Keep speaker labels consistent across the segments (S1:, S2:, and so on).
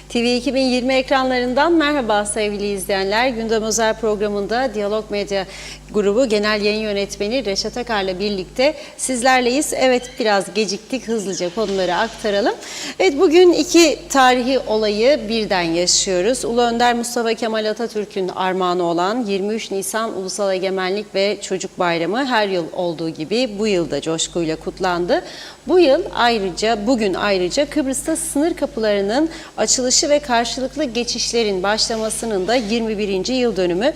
S1: TV 2020 ekranlarından merhaba sevgili izleyenler. Gündem Özel programında Diyalog Medya Grubu Genel Yayın Yönetmeni Reşat Akar'la birlikte sizlerleyiz. Evet, biraz geciktik, hızlıca konuları aktaralım. Evet, bugün iki tarihi olayı birden yaşıyoruz. Ulu Önder Mustafa Kemal Atatürk'ün armağanı olan 23 Nisan Ulusal Egemenlik ve Çocuk Bayramı her yıl olduğu gibi bu yıl da coşkuyla kutlandı. Bugün ayrıca Kıbrıs'ta sınır kapılarının açılışı ve karşılıklı geçişlerin başlamasının da 21. yıl dönümü.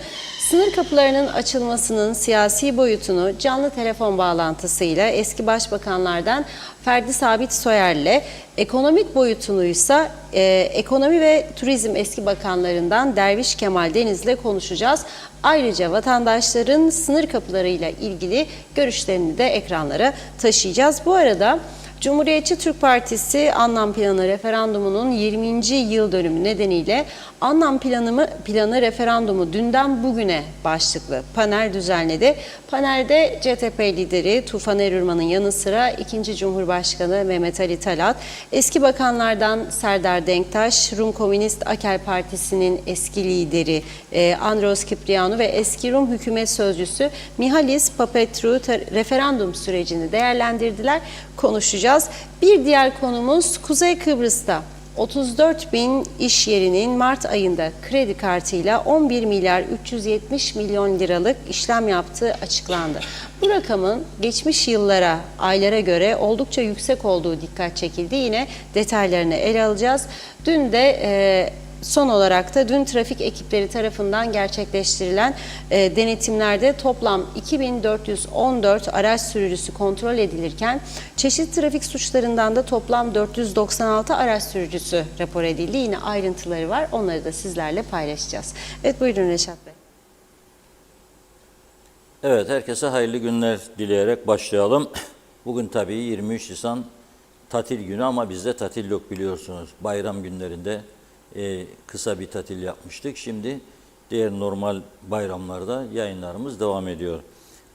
S1: Sınır kapılarının açılmasının siyasi boyutunu canlı telefon bağlantısıyla eski başbakanlardan Ferdi Sabit Soyer'le, ekonomik boyutunuysa ekonomi ve turizm eski bakanlarından Derviş Kemal Deniz'le konuşacağız. Ayrıca vatandaşların sınır kapılarıyla ilgili görüşlerini de ekranlara taşıyacağız. Bu arada Cumhuriyetçi Türk Partisi Anlam Planı referandumunun 20. yıl dönümü nedeniyle Anlam Planı referandumu dünden bugüne başlıklı panel düzenledi. Panelde CTP lideri Tufan Erürman'ın yanı sıra 2. Cumhurbaşkanı Mehmet Ali Talat, eski bakanlardan Serdar Denktaş, Rum Komünist Akel Partisi'nin eski lideri Andros Kiprianu ve eski Rum hükümet sözcüsü Mihalis Papetru referandum sürecini değerlendirdiler. Konuşacağız. Bir diğer konumuz Kuzey Kıbrıs'ta 34 bin iş yerinin Mart ayında kredi kartıyla 11 milyar 370 milyon liralık işlem yaptığı açıklandı. Bu rakamın geçmiş yıllara, aylara göre oldukça yüksek olduğu dikkat çekildi. Yine detaylarını ele alacağız. Son olarak da dün trafik ekipleri tarafından gerçekleştirilen denetimlerde toplam 2414 araç sürücüsü kontrol edilirken çeşitli trafik suçlarından da toplam 496 araç sürücüsü rapor edildi. Yine ayrıntıları var. Onları da sizlerle paylaşacağız. Evet, buyurun Reşat Bey.
S2: Evet, herkese hayırlı günler dileyerek başlayalım. Bugün tabii 23 Nisan tatil günü ama bizde tatil yok, biliyorsunuz. Bayram günlerinde kısa bir tatil yapmıştık. Şimdi diğer normal bayramlarda yayınlarımız devam ediyor.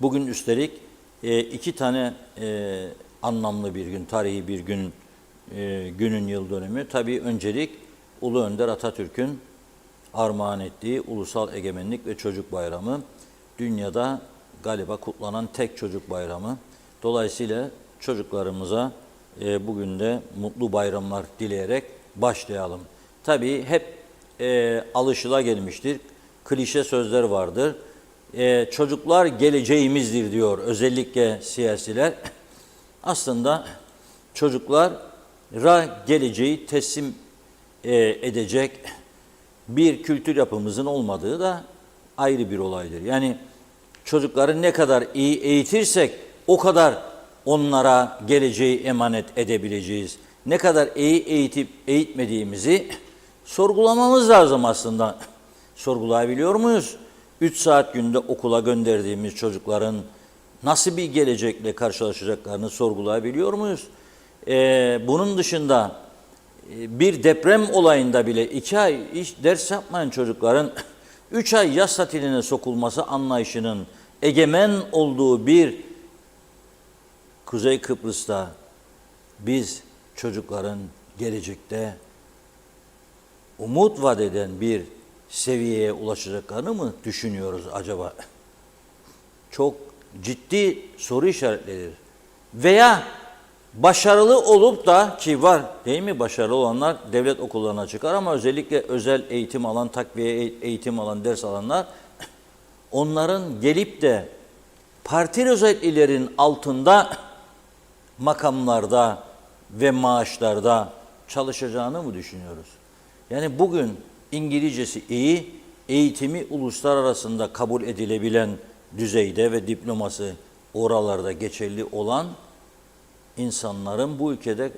S2: Bugün üstelik iki tane anlamlı bir gün, tarihi bir günün yıl dönümü. Tabii öncelik Ulu Önder Atatürk'ün armağan ettiği Ulusal Egemenlik ve Çocuk Bayramı. Dünyada galiba kutlanan tek çocuk bayramı. Dolayısıyla çocuklarımıza bugün de mutlu bayramlar dileyerek başlayalım. Tabii hep alışılagelmiştir. Klişe sözler vardır. Çocuklar geleceğimizdir diyor özellikle siyasiler. Aslında çocuklara geleceği teslim edecek bir kültür yapımızın olmadığı da ayrı bir olaydır. Yani çocukları ne kadar iyi eğitirsek o kadar onlara geleceği emanet edebileceğiz. Ne kadar iyi eğitip eğitmediğimizi sorgulamamız lazım aslında. Sorgulayabiliyor muyuz? 3 saat günde okula gönderdiğimiz çocukların nasıl bir gelecekle karşılaşacaklarını sorgulayabiliyor muyuz? Bunun dışında bir deprem olayında bile 2 ay hiç ders yapmayan çocukların 3 ay yaz tatiline sokulması anlayışının egemen olduğu bir Kuzey Kıbrıs'ta biz çocukların gelecekte umut vaat eden bir seviyeye ulaşacaklarını mı düşünüyoruz acaba? Çok ciddi soru işaretleridir. Veya başarılı olup da, ki var değil mi, başarılı olanlar devlet okullarına çıkar ama özellikle özel eğitim alan, takviye eğitim alan, ders alanlar, onların gelip de parti özelliklerin altında makamlarda ve maaşlarda çalışacağını mı düşünüyoruz? Yani bugün İngilizcesi iyi, eğitimi uluslararasında kabul edilebilen düzeyde ve diploması oralarda geçerli olan insanların bu ülkede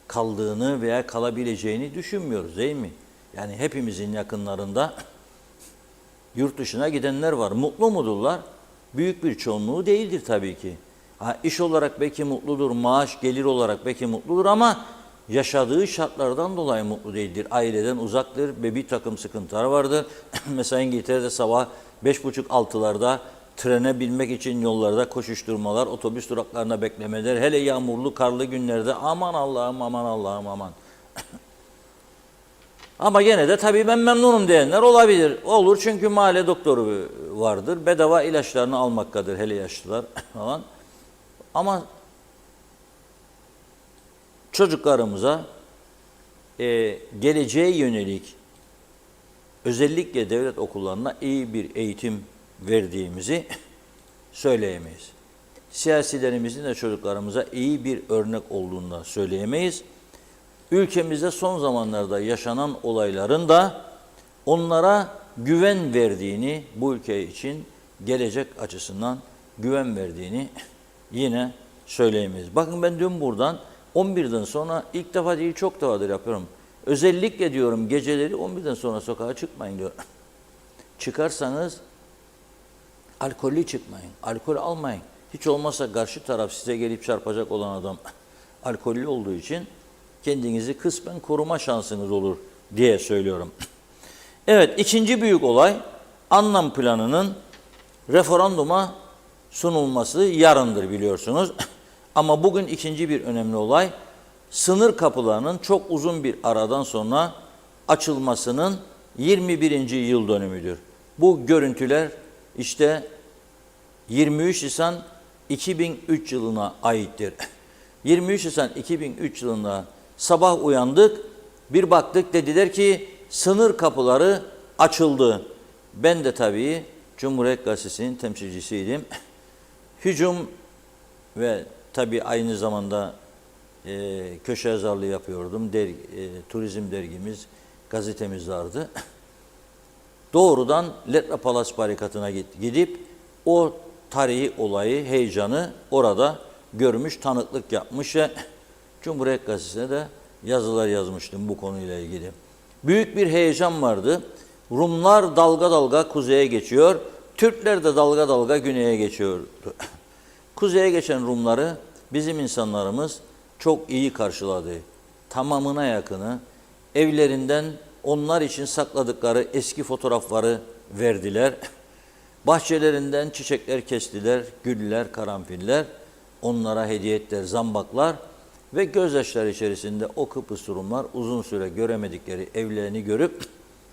S2: kaldığını veya kalabileceğini düşünmüyoruz değil mi? Yani hepimizin yakınlarında yurt dışına gidenler var. Mutlu mudurlar? Büyük bir çoğunluğu değildir tabii ki. İş olarak belki mutludur, maaş, gelir olarak belki mutludur ama yaşadığı şartlardan dolayı mutlu değildir. Aileden uzaktır ve bir takım sıkıntılar vardır. Mesela İngiltere'de sabah 5.30-6'larda trene binmek için yollarda koşuşturmalar, otobüs duraklarına beklemeler, hele yağmurlu, karlı günlerde aman Allah'ım, aman Allah'ım, aman. Ama gene de tabii ben memnunum diyenler olabilir. Olur çünkü mahalle doktoru vardır. Bedava ilaçlarını almaktadır hele yaşlılar falan. Ama çocuklarımıza geleceğe yönelik özellikle devlet okullarına iyi bir eğitim verdiğimizi söyleyemeyiz. Siyasilerimizin de çocuklarımıza iyi bir örnek olduğunu da söyleyemeyiz. Ülkemizde son zamanlarda yaşanan olayların da onlara güven verdiğini, bu ülke için gelecek açısından güven verdiğini yine söyleyemeyiz. Bakın ben dün buradan 11'den sonra ilk defa değil çok defadır yapıyorum. Özellikle diyorum geceleri 11'den sonra sokağa çıkmayın diyor. Çıkarsanız alkollü çıkmayın, alkol almayın. Hiç olmazsa karşı taraf size gelip çarpacak olan adam alkollü olduğu için kendinizi kısmen koruma şansınız olur diye söylüyorum. Evet, ikinci büyük olay anlam planının referanduma sunulması yarındır biliyorsunuz. Ama bugün ikinci bir önemli olay sınır kapılarının çok uzun bir aradan sonra açılmasının 21. yıl dönümüdür. Bu görüntüler işte 23 Nisan 2003 yılına aittir. 23 Nisan 2003 yılında sabah uyandık, bir baktık dediler ki sınır kapıları açıldı. Ben de tabii Cumhuriyet Gazetesi'nin temsilcisiydim. Hücum ve tabii aynı zamanda köşe yazarlığı yapıyordum. Turizm dergimiz, gazetemiz vardı. Doğrudan Letra Palas barikatına gidip o tarihi olayı, heyecanı orada görmüş, tanıklık yapmış ve Cumhuriyet Gazetesi'ne de yazılar yazmıştım bu konuyla ilgili. Büyük bir heyecan vardı. Rumlar dalga dalga kuzeye geçiyor, Türkler de dalga dalga güneye geçiyordu. Kuzeye geçen Rumları bizim insanlarımız çok iyi karşıladı. Tamamına yakını evlerinden onlar için sakladıkları eski fotoğrafları verdiler. Bahçelerinden çiçekler kestiler, güller, karanfiller, onlara hediye ettiler, zambaklar ve gözyaşları içerisinde o Kıbrıs Rumlar uzun süre göremedikleri evlerini görüp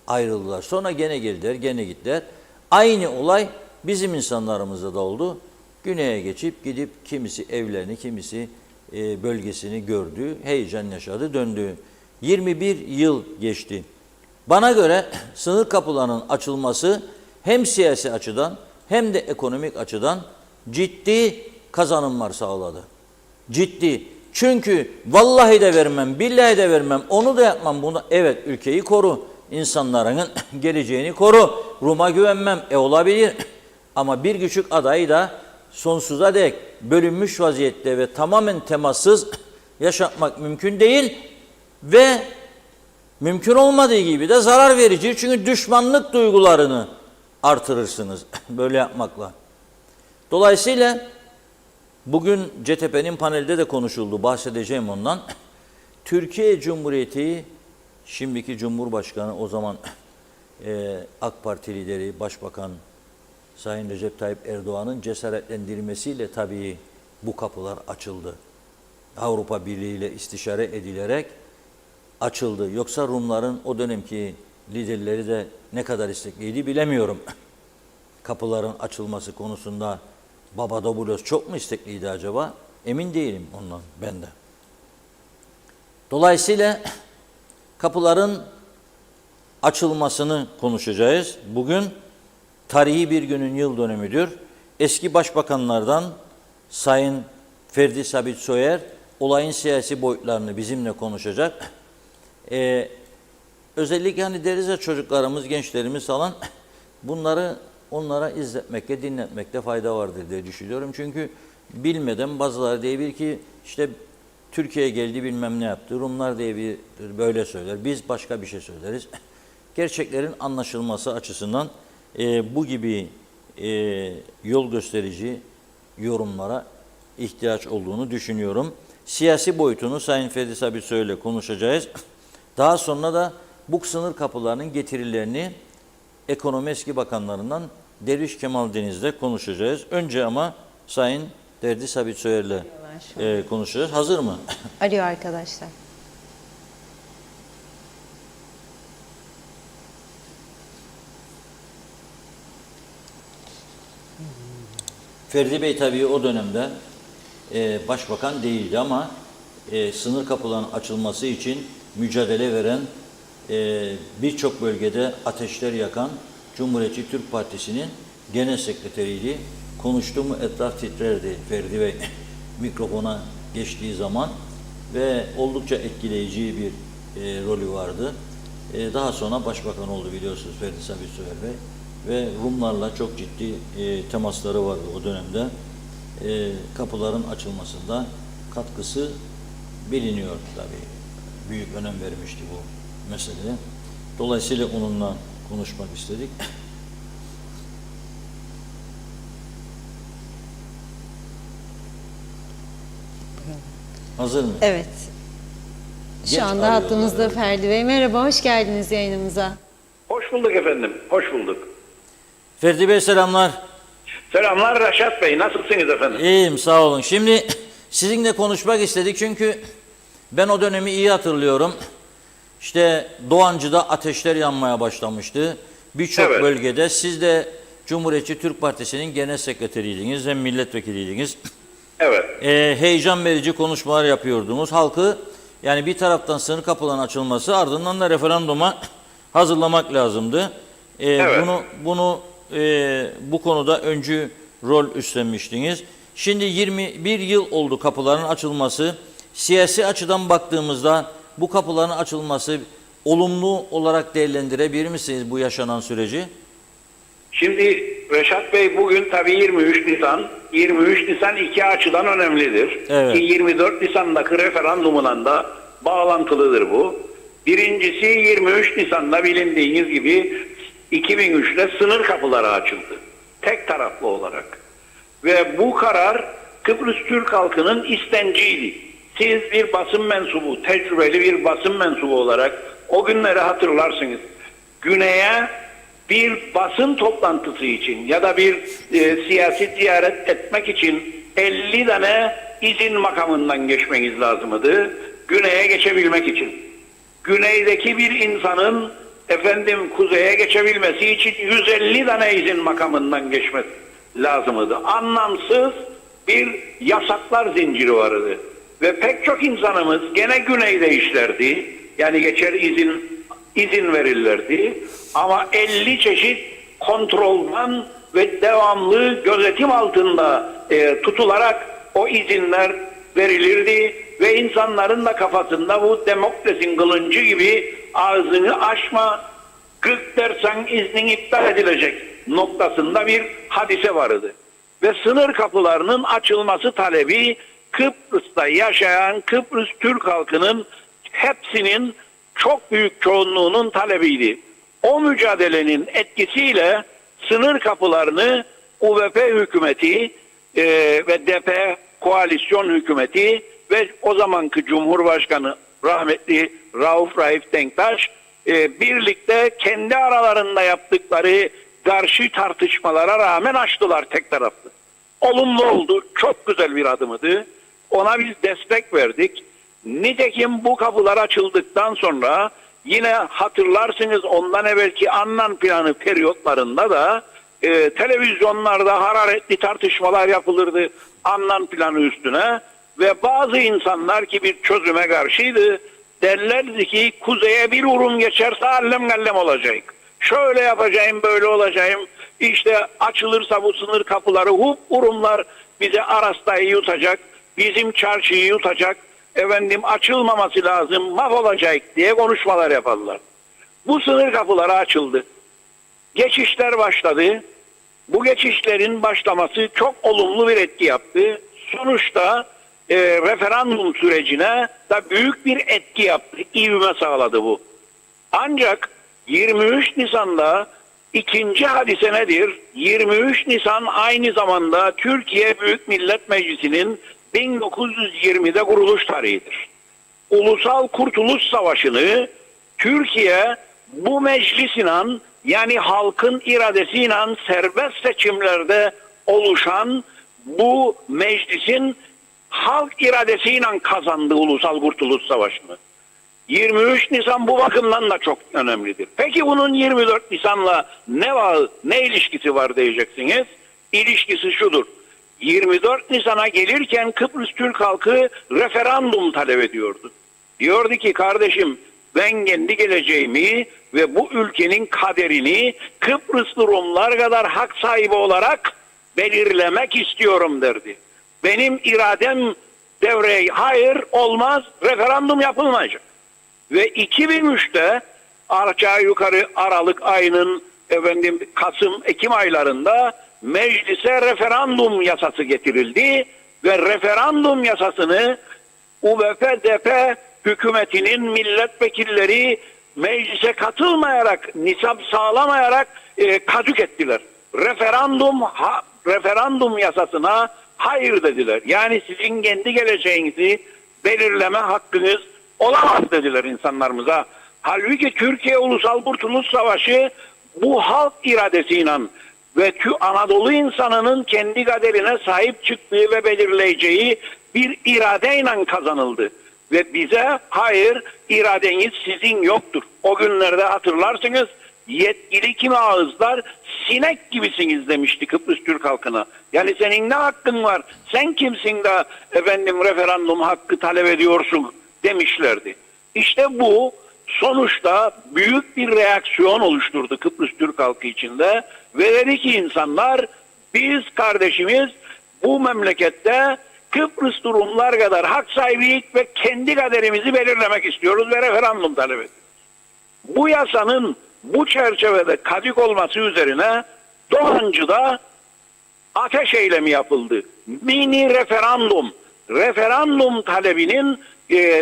S2: ayrıldılar. Sonra gene geldiler, gene gittiler. Aynı olay bizim insanlarımızda da oldu. Güneye geçip gidip kimisi evlerini, kimisi bölgesini gördü, heyecan yaşadı, döndü. 21 yıl geçti. Bana göre sınır kapılarının açılması hem siyasi açıdan hem de ekonomik açıdan ciddi kazanımlar sağladı. Ciddi. Çünkü vallahi de vermem, billahi de vermem, onu da yapmam, bunu. Evet, ülkeyi koru, insanların geleceğini koru. Rum'a güvenmem, olabilir. Ama bir küçük adayı da sonsuza dek bölünmüş vaziyette ve tamamen temassız yaşatmak mümkün değil ve mümkün olmadığı gibi de zarar verici. Çünkü düşmanlık duygularını artırırsınız böyle yapmakla. Dolayısıyla bugün CTP'nin panelde de konuşuldu, bahsedeceğim ondan. Türkiye Cumhuriyeti, şimdiki Cumhurbaşkanı, o zaman AK Parti lideri, Başbakan Sayın Recep Tayyip Erdoğan'ın cesaretlendirmesiyle tabii bu kapılar açıldı. Avrupa Birliği ile istişare edilerek açıldı. Yoksa Rumların o dönemki liderleri de ne kadar istekliydi bilemiyorum. Kapıların açılması konusunda Papadopoulos çok mu istekliydi acaba? Emin değilim ondan, ben de. Dolayısıyla kapıların açılmasını konuşacağız. Bugün tarihi bir günün yıl dönümüdür. Eski başbakanlardan Sayın Ferdi Sabit Soyer olayın siyasi boyutlarını bizimle konuşacak. Özellikle hani deriz ya çocuklarımız, gençlerimiz falan bunları onlara izletmekte, dinletmekte fayda vardır diye düşünüyorum. Çünkü bilmeden bazıları diyebilir ki işte Türkiye'ye geldi bilmem ne yaptı, Rumlar diye bir böyle söyler, biz başka bir şey söyleriz. Gerçeklerin anlaşılması açısından bu gibi yol gösterici yorumlara ihtiyaç olduğunu düşünüyorum. Siyasi boyutunu Sayın Ferdi Sabit Soyer ile konuşacağız. Daha sonra da bu sınır kapılarının getirilerini Ekonomi Eski Bakanlarından Derviş Kemal Deniz'le konuşacağız. Önce ama Sayın Ferdi Sabit Soyer ile konuşacağız. Hazır mı?
S1: Arıyor arkadaşlar.
S2: Ferdi Bey tabii o dönemde başbakan değildi ama sınır kapılarının açılması için mücadele veren, birçok bölgede ateşler yakan Cumhuriyetçi Türk Partisi'nin genel sekreteriydi. Konuştu mu etraf titrerdi Ferdi Bey mikrofona geçtiği zaman ve oldukça etkileyici bir rolü vardı. Daha sonra başbakan oldu biliyorsunuz Ferdi Sabi Süher Bey ve Rumlarla çok ciddi temasları vardı o dönemde. Kapıların açılmasında katkısı biliniyor tabii. Büyük önem vermişti bu meseleye. Dolayısıyla onunla konuşmak istedik. Hazır mı?
S1: Evet. Şu
S2: Geç
S1: anda
S2: arıyorlar,
S1: hattımızda
S2: evet.
S1: Ferdi Bey. Merhaba, hoş geldiniz yayınımıza.
S3: Hoş bulduk efendim, hoş bulduk.
S2: Ferdi Bey selamlar.
S3: Selamlar Reşat Bey, nasılsınız efendim?
S2: İyiyim sağ olun. Şimdi sizinle konuşmak istedik çünkü ben o dönemi iyi hatırlıyorum. İşte Doğancı'da ateşler yanmaya başlamıştı. Birçok
S3: Evet.
S2: bölgede siz de Cumhuriyetçi Türk Partisi'nin genel sekreteriydiniz hem milletvekiliydiniz.
S3: Evet,
S2: Heyecan verici konuşmalar yapıyordunuz. Halkı yani bir taraftan sınır kapılarının açılması ardından da referanduma hazırlamak lazımdı.
S3: Evet.
S2: Bu konuda öncü rol üstlenmiştiniz. Şimdi 21 yıl oldu kapıların açılması. Siyasi açıdan baktığımızda bu kapıların açılması olumlu olarak değerlendirebilir misiniz bu yaşanan süreci?
S3: şimdi Reşat Bey bugün tabii 23 Nisan. 23 Nisan iki açıdan önemlidir.
S2: Evet.
S3: Ki 24 Nisan'daki referandumla da bağlantılıdır bu. Birincisi 23 Nisan'da bilindiğiniz gibi 2003'te sınır kapıları açıldı. Tek taraflı olarak. Ve bu karar Kıbrıs Türk halkının istenciydi. Siz bir basın mensubu, tecrübeli bir basın mensubu olarak o günleri hatırlarsınız. Güney'e bir basın toplantısı için ya da bir siyasi ziyaret etmek için 50 tane izin makamından geçmeniz lazımdı. Güney'e geçebilmek için. Güneydeki bir insanın kuzeye geçebilmesi için 150 tane izin makamından geçmesi lazımdı. Anlamsız bir yasaklar zinciri vardı. Ve pek çok insanımız gene güneyde işlerdi. Yani geçer izin verirlerdi. Ama 50 çeşit kontrolden ve devamlı gözetim altında tutularak o izinler verilirdi. Ve insanların da kafasında bu demokrasinin kılıncı gibi ağzını açma, gık dersen iznin iptal edilecek noktasında bir hadise vardı. Ve sınır kapılarının açılması talebi Kıbrıs'ta yaşayan Kıbrıs Türk halkının hepsinin çok büyük çoğunluğunun talebiydi. O mücadelenin etkisiyle sınır kapılarını UVP hükümeti ve DP koalisyon hükümeti ve o zamanki Cumhurbaşkanı rahmetli Rauf Denktaş birlikte kendi aralarında yaptıkları karşı tartışmalara rağmen açtılar tek taraflı. Olumlu oldu. Çok güzel bir adımıydı. Ona biz destek verdik. Nitekim bu kapılar açıldıktan sonra yine hatırlarsınız ondan evvelki Annan planı periyotlarında da televizyonlarda hararetli tartışmalar yapılırdı Annan planı üstüne ve bazı insanlar ki bir çözüme karşıydı derlerdi ki kuzeye bir urum geçerse allem gallem olacak. Şöyle yapacağım, böyle olacağım. İşte açılırsa bu sınır kapıları urumlar bize Arasta'yı yutacak, bizim çarşıyı yutacak, açılmaması lazım, mahvolacak diye konuşmalar yaparlar. Bu sınır kapıları açıldı. Geçişler başladı. Bu geçişlerin başlaması çok olumlu bir etki yaptı. Sonuçta referandum sürecine da büyük bir etki yaptı. İvme sağladı bu. Ancak 23 Nisan'da ikinci hadise nedir? 23 Nisan aynı zamanda Türkiye Büyük Millet Meclisi'nin 1920'de kuruluş tarihidir. Ulusal Kurtuluş Savaşı'nı Türkiye bu meclisiyle yani halkın iradesiyle serbest seçimlerde oluşan bu meclisin halk iradesiyle kazandığı Ulusal Kurtuluş Savaşı'nı. 23 Nisan bu bakımdan da çok önemlidir. Peki bunun 24 Nisan'la ne ilişkisi var diyeceksiniz? İlişkisi şudur. 24 Nisan'a gelirken Kıbrıs Türk halkı referandum talep ediyordu. Diyordu ki kardeşim, ben kendi geleceğimi ve bu ülkenin kaderini Kıbrıslı Rumlar kadar hak sahibi olarak belirlemek istiyorum derdi. Benim iradem devreye hayır olmaz, referandum yapılmayacak. Ve 2003'te aşağı yukarı Aralık ayının Kasım-Ekim aylarında meclise referandum yasası getirildi ve referandum yasasını UBP-DP hükümetinin milletvekilleri meclise katılmayarak, nisap sağlamayarak kadük ettiler. Referandum yasasına hayır dediler. Yani sizin kendi geleceğinizi belirleme hakkınız olamaz dediler insanlarımıza. Halbuki Türkiye Ulusal Kurtuluş Savaşı bu halk iradesiyle ve Anadolu insanının kendi kaderine sahip çıktığı ve belirleyeceği bir iradeyle kazanıldı. Ve bize hayır, iradeniz sizin yoktur. O günlerde hatırlarsınız, yetkili kimi ağızlar sinek gibisiniz demişti Kıbrıs Türk halkına. Yani senin ne hakkın var? Sen kimsin de referandum hakkı talep ediyorsun demişlerdi. İşte bu sonuçta büyük bir reaksiyon oluşturdu Kıbrıs Türk halkı içinde ve dedi ki insanlar, biz kardeşimiz bu memlekette Kıbrıs Rumlar kadar hak sahibiyiz ve kendi kaderimizi belirlemek istiyoruz ve referandum talep ediyoruz. Bu yasanın bu çerçevede kadük olması üzerine Doğancı'da ateş eylemi yapıldı. Mini referandum talebinin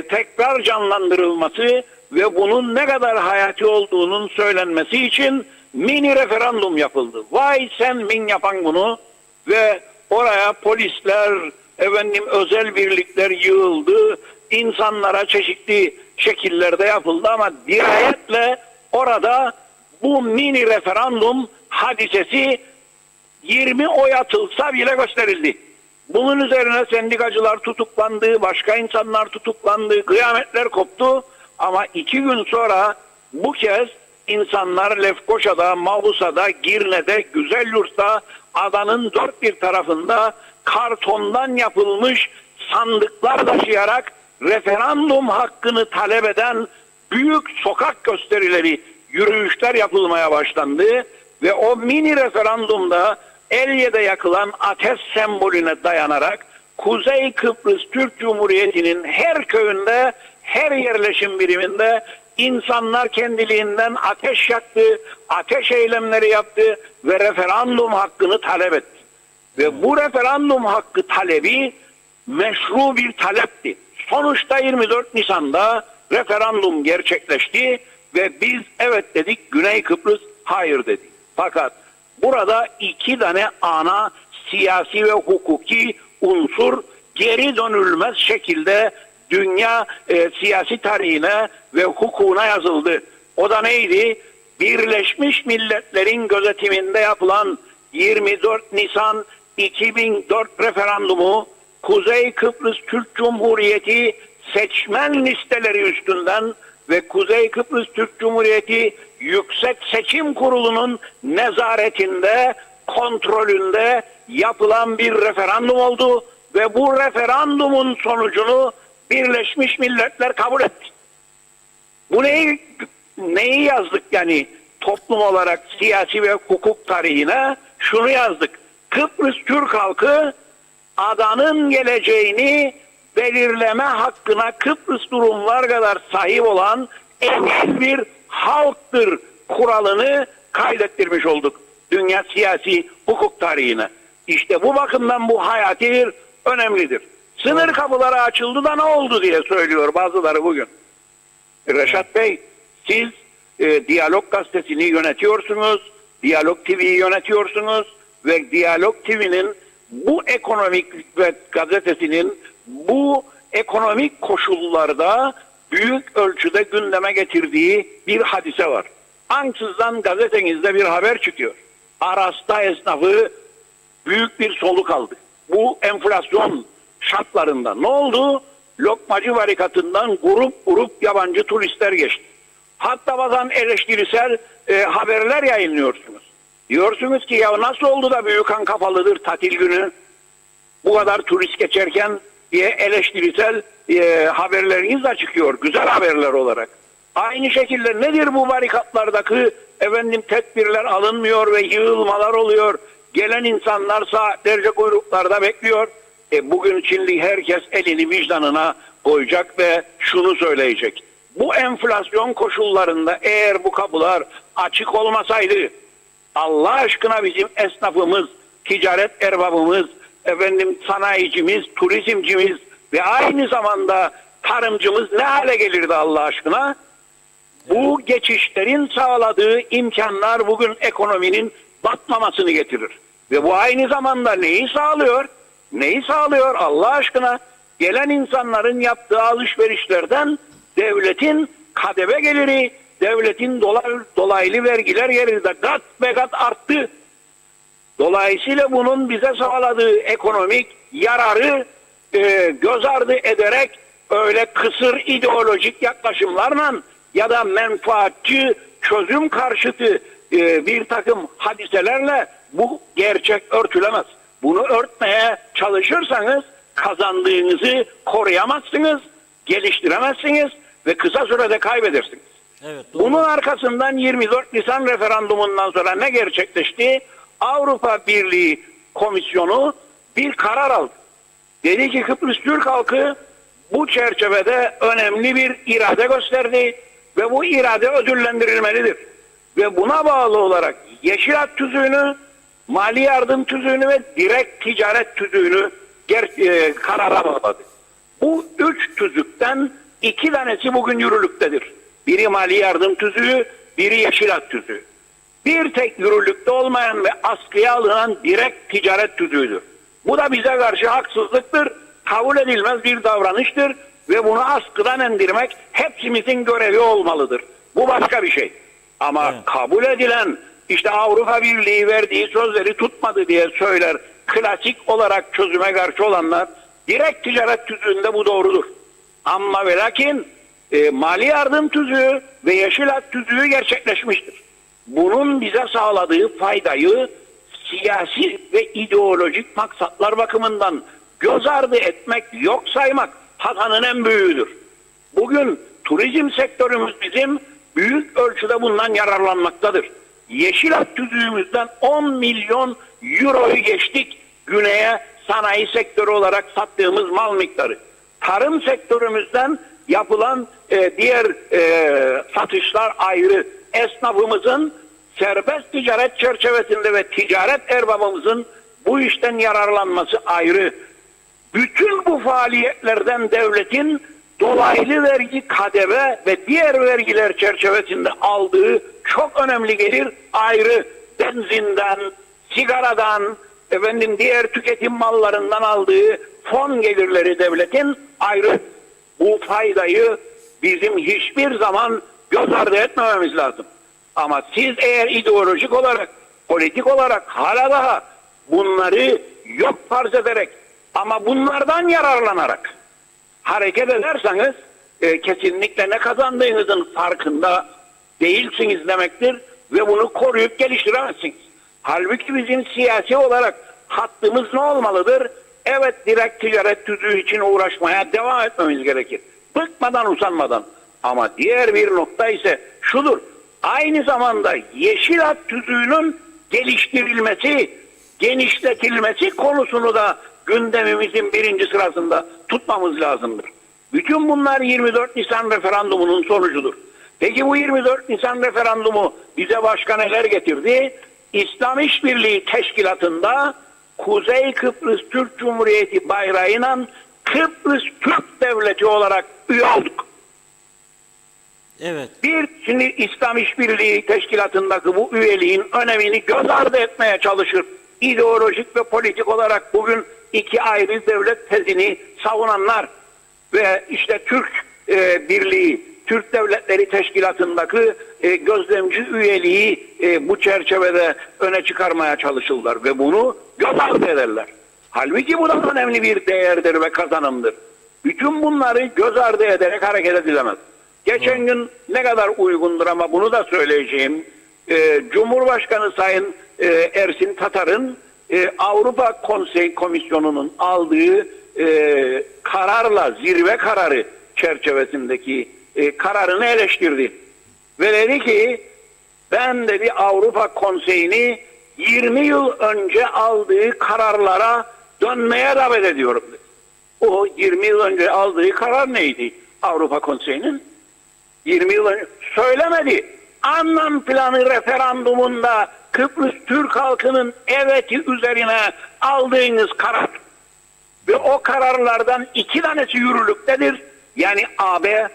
S3: tekrar canlandırılması ve bunun ne kadar hayati olduğunun söylenmesi için mini referandum yapıldı. Vay sen min yapan bunu ve oraya polisler, özel birlikler yığıldı. İnsanlara çeşitli şekillerde yapıldı ama dirayetle orada bu mini referandum hadisesi 20 oy atılsa bile gösterildi. Bunun üzerine sendikacılar tutuklandı, başka insanlar tutuklandı, kıyametler koptu. Ama 2 gün sonra bu kez insanlar Lefkoşa'da, Mahusa'da, Girne'de, Güzelyurt'ta, adanın dört bir tarafında kartondan yapılmış sandıklar taşıyarak referandum hakkını talep eden büyük sokak gösterileri, yürüyüşler yapılmaya başlandı ve o mini referandumda Elye'de yakılan ateş sembolüne dayanarak Kuzey Kıbrıs Türk Cumhuriyeti'nin her köyünde, her yerleşim biriminde insanlar kendiliğinden ateş yaktı, ateş eylemleri yaptı ve referandum hakkını talep etti. Ve bu referandum hakkı talebi meşru bir talepti. Sonuçta 24 Nisan'da referandum gerçekleşti ve biz evet dedik, Güney Kıbrıs hayır dedi. Fakat burada 2 tane ana siyasi ve hukuki unsur geri dönülmez şekilde dünya siyasi tarihine ve hukukuna yazıldı. O da neydi? Birleşmiş Milletler'in gözetiminde yapılan 24 Nisan 2004 referandumu Kuzey Kıbrıs Türk Cumhuriyeti seçmen listeleri üstünden ve Kuzey Kıbrıs Türk Cumhuriyeti Yüksek Seçim Kurulu'nun nezaretinde, kontrolünde yapılan bir referandum oldu ve bu referandumun sonucunu Birleşmiş Milletler kabul etti. Bu neyi yazdık yani toplum olarak siyasi ve hukuk tarihine? Şunu yazdık. Kıbrıs Türk halkı adanın geleceğini belirleme hakkına Kıbrıs Rumlar kadar sahip olan eşit bir halktır kuralını kaydettirmiş olduk dünya siyasi hukuk tarihine. İşte bu bakımdan bu hayatidir, önemlidir. Sınır kapıları açıldı da ne oldu diye söylüyor bazıları bugün. Reşat Bey, siz Diyalog Gazetesi'ni yönetiyorsunuz, Diyalog TV'yi yönetiyorsunuz ve Diyalog TV'nin bu ekonomik ve gazetesinin bu ekonomik koşullarda büyük ölçüde gündeme getirdiği bir hadise var. Ansızdan gazetenizde bir haber çıkıyor. Aras'ta esnafı büyük bir soluk aldı. Bu enflasyon şartlarında ne oldu? Lokmacı varikatından grup yabancı turistler geçti. Hatta bazen eleştirisel haberler yayınlıyorsunuz. Diyorsunuz ki ya nasıl oldu da Büyükhan kapalıdır tatil günü? bu kadar turist geçerken diye eleştirisel haberleriniz de çıkıyor. Güzel haberler olarak. Aynı şekilde nedir bu barikatlardaki tedbirler alınmıyor ve yığılmalar oluyor. Gelen insanlar saatlerce kuyruklarda bekliyor. Bugün şimdi herkes elini vicdanına koyacak ve şunu söyleyecek. Bu enflasyon koşullarında eğer bu kapılar açık olmasaydı, Allah aşkına bizim esnafımız, ticaret erbabımız, sanayicimiz, turizmcimiz ve aynı zamanda tarımcımız ne hale gelirdi Allah aşkına? Bu geçişlerin sağladığı imkanlar bugün ekonominin batmamasını getirir. Ve bu aynı zamanda neyi sağlıyor? Neyi sağlıyor Allah aşkına? Gelen insanların yaptığı alışverişlerden devletin KDV geliri, devletin dolaylı vergiler geliri de kat be kat arttı. Dolayısıyla bunun bize sağladığı ekonomik yararı göz ardı ederek öyle kısır ideolojik yaklaşımlarla ya da menfaatçi çözüm karşıtı bir takım hadiselerle bu gerçek örtülemez. Bunu örtmeye çalışırsanız kazandığınızı koruyamazsınız, geliştiremezsiniz ve kısa sürede kaybedersiniz.
S2: Evet, doğru.
S3: Bunun arkasından 24 Nisan referandumundan sonra ne gerçekleşti? Avrupa Birliği Komisyonu bir karar aldı. Dedi ki Kıbrıs Türk halkı bu çerçevede önemli bir irade gösterdi ve bu irade ödüllendirilmelidir. Ve buna bağlı olarak Yeşil Hat tüzüğünü, mali yardım tüzüğünü ve direkt ticaret tüzüğünü karara bağladı. Bu 3 tüzükten 2 tanesi bugün yürürlüktedir. Biri mali yardım tüzüğü, biri Yeşil Hat tüzüğü. Bir tek yürürlükte olmayan ve askıya alınan direkt ticaret tüzüğüdür. Bu da bize karşı haksızlıktır, kabul edilmez bir davranıştır ve bunu askıdan indirmek hepimizin görevi olmalıdır. Bu başka bir şey. Ama
S2: evet,
S3: kabul edilen işte Avrupa Birliği verdiği sözleri tutmadı diye söyler. Klasik olarak çözüme karşı olanlar direkt ticaret tüzüğünde bu doğrudur. Ama ve lakin mali yardım tüzüğü ve Yeşil Hat tüzüğü gerçekleşmiştir. Bunun bize sağladığı faydayı siyasi ve ideolojik maksatlar bakımından göz ardı etmek, yok saymak hatanın en büyüğüdür. Bugün turizm sektörümüz bizim büyük ölçüde bundan yararlanmaktadır. Yeşil Hat tüzüğümüzden 10 milyon euroyu geçtik güneye sanayi sektörü olarak sattığımız mal miktarı. Tarım sektörümüzden yapılan diğer satışlar ayrı. Esnafımızın serbest ticaret çerçevesinde ve ticaret erbabımızın bu işten yararlanması ayrı. Bütün bu faaliyetlerden devletin dolaylı vergi, KDV ve diğer vergiler çerçevesinde aldığı çok önemli gelir ayrı. Benzinden, sigaradan, diğer tüketim mallarından aldığı fon gelirleri devletin ayrı. Bu faydayı bizim hiçbir zaman göz ardı etmememiz lazım. Ama siz eğer ideolojik olarak, politik olarak hala daha bunları yok farz ederek ama bunlardan yararlanarak hareket ederseniz kesinlikle ne kazandığınızın farkında değilsiniz demektir ve bunu koruyup geliştiremezsiniz. Halbuki bizim siyasi olarak hattımız ne olmalıdır? Evet, direkt ticaret tüzüğü için uğraşmaya devam etmemiz gerekir. Bıkmadan, usanmadan. Ama diğer bir nokta ise şudur. Aynı zamanda Yeşil Hat tüzüğünün geliştirilmesi, genişletilmesi konusunu da gündemimizin birinci sırasında tutmamız lazımdır. Bütün bunlar 24 Nisan referandumunun sonucudur. Peki bu 24 Nisan referandumu bize başka neler getirdi? İslam İşbirliği Teşkilatı'nda Kuzey Kıbrıs Türk Cumhuriyeti bayrağıyla Kıbrıs Türk Devleti olarak üye olduk.
S2: Evet.
S3: Şimdi İslam İşbirliği Teşkilatı'ndaki bu üyeliğin önemini göz ardı etmeye çalışır. İdeolojik ve politik olarak bugün iki ayrı devlet tezini savunanlar ve işte Türk Birliği, Türk Devletleri Teşkilatı'ndaki gözlemci üyeliği bu çerçevede öne çıkarmaya çalışırlar ve bunu göz ardı ederler. Halbuki bu da önemli bir değerdir ve kazanımdır. Bütün bunları göz ardı ederek hareket edilemez. Geçen gün ne kadar uygundur ama bunu da söyleyeceğim. Cumhurbaşkanı Sayın Ersin Tatar'ın Avrupa Konsey Komisyonu'nun aldığı kararla, zirve kararı çerçevesindeki kararını eleştirdi. Ve dedi ki ben dedi Avrupa Konseyi'ni 20 yıl önce aldığı kararlara dönmeye davet ediyorum dedi. O 20 yıl önce aldığı karar neydi Avrupa Konseyi'nin? 20 yıl önce söylemedi. Anlam planı referandumunda Kıbrıs Türk halkının eveti üzerine aldığınız karar ve o kararlardan 2 tanesi yürürlüktedir. Yani AB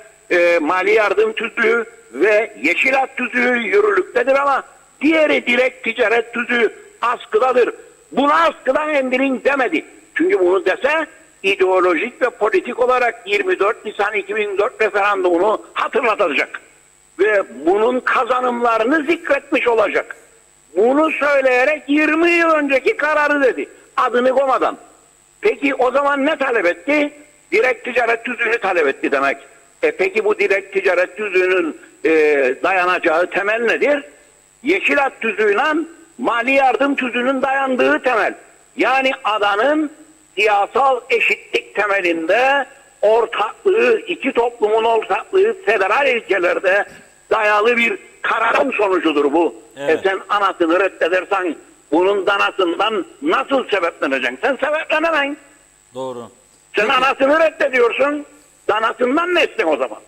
S3: mali yardım tüzüğü ve Yeşil Hat tüzüğü yürürlüktedir ama diğeri direkt ticaret tüzüğü askıdadır. Bunu askıdan indirin demedi. Çünkü bunu dese ideolojik ve politik olarak 24 Nisan 2004 referandumunu hatırlatacak. Ve bunun kazanımlarını zikretmiş olacak. Bunu söyleyerek 20 yıl önceki kararı dedi. Adını koymadan. Peki o zaman ne talep etti? Direkt ticaret tüzüğünü talep etti demek. Peki bu direkt ticaret tüzüğünün dayanacağı temel nedir? Yeşil Hat tüzüğüyle mali yardım tüzüğünün dayandığı temel. Yani adanın siyasal eşitlik temelinde ortaklığı, iki toplumun ortaklığı federal ilkelerde dayalı bir kararın sonucudur bu.
S2: Evet.
S3: Sen anasını reddedersen bunun danasından nasıl sebepleneceksin? Sen sebeplenemezsin.
S2: Doğru.
S3: Sen
S2: Peki.
S3: anasını reddediyorsun, danasından ne ettin o zaman?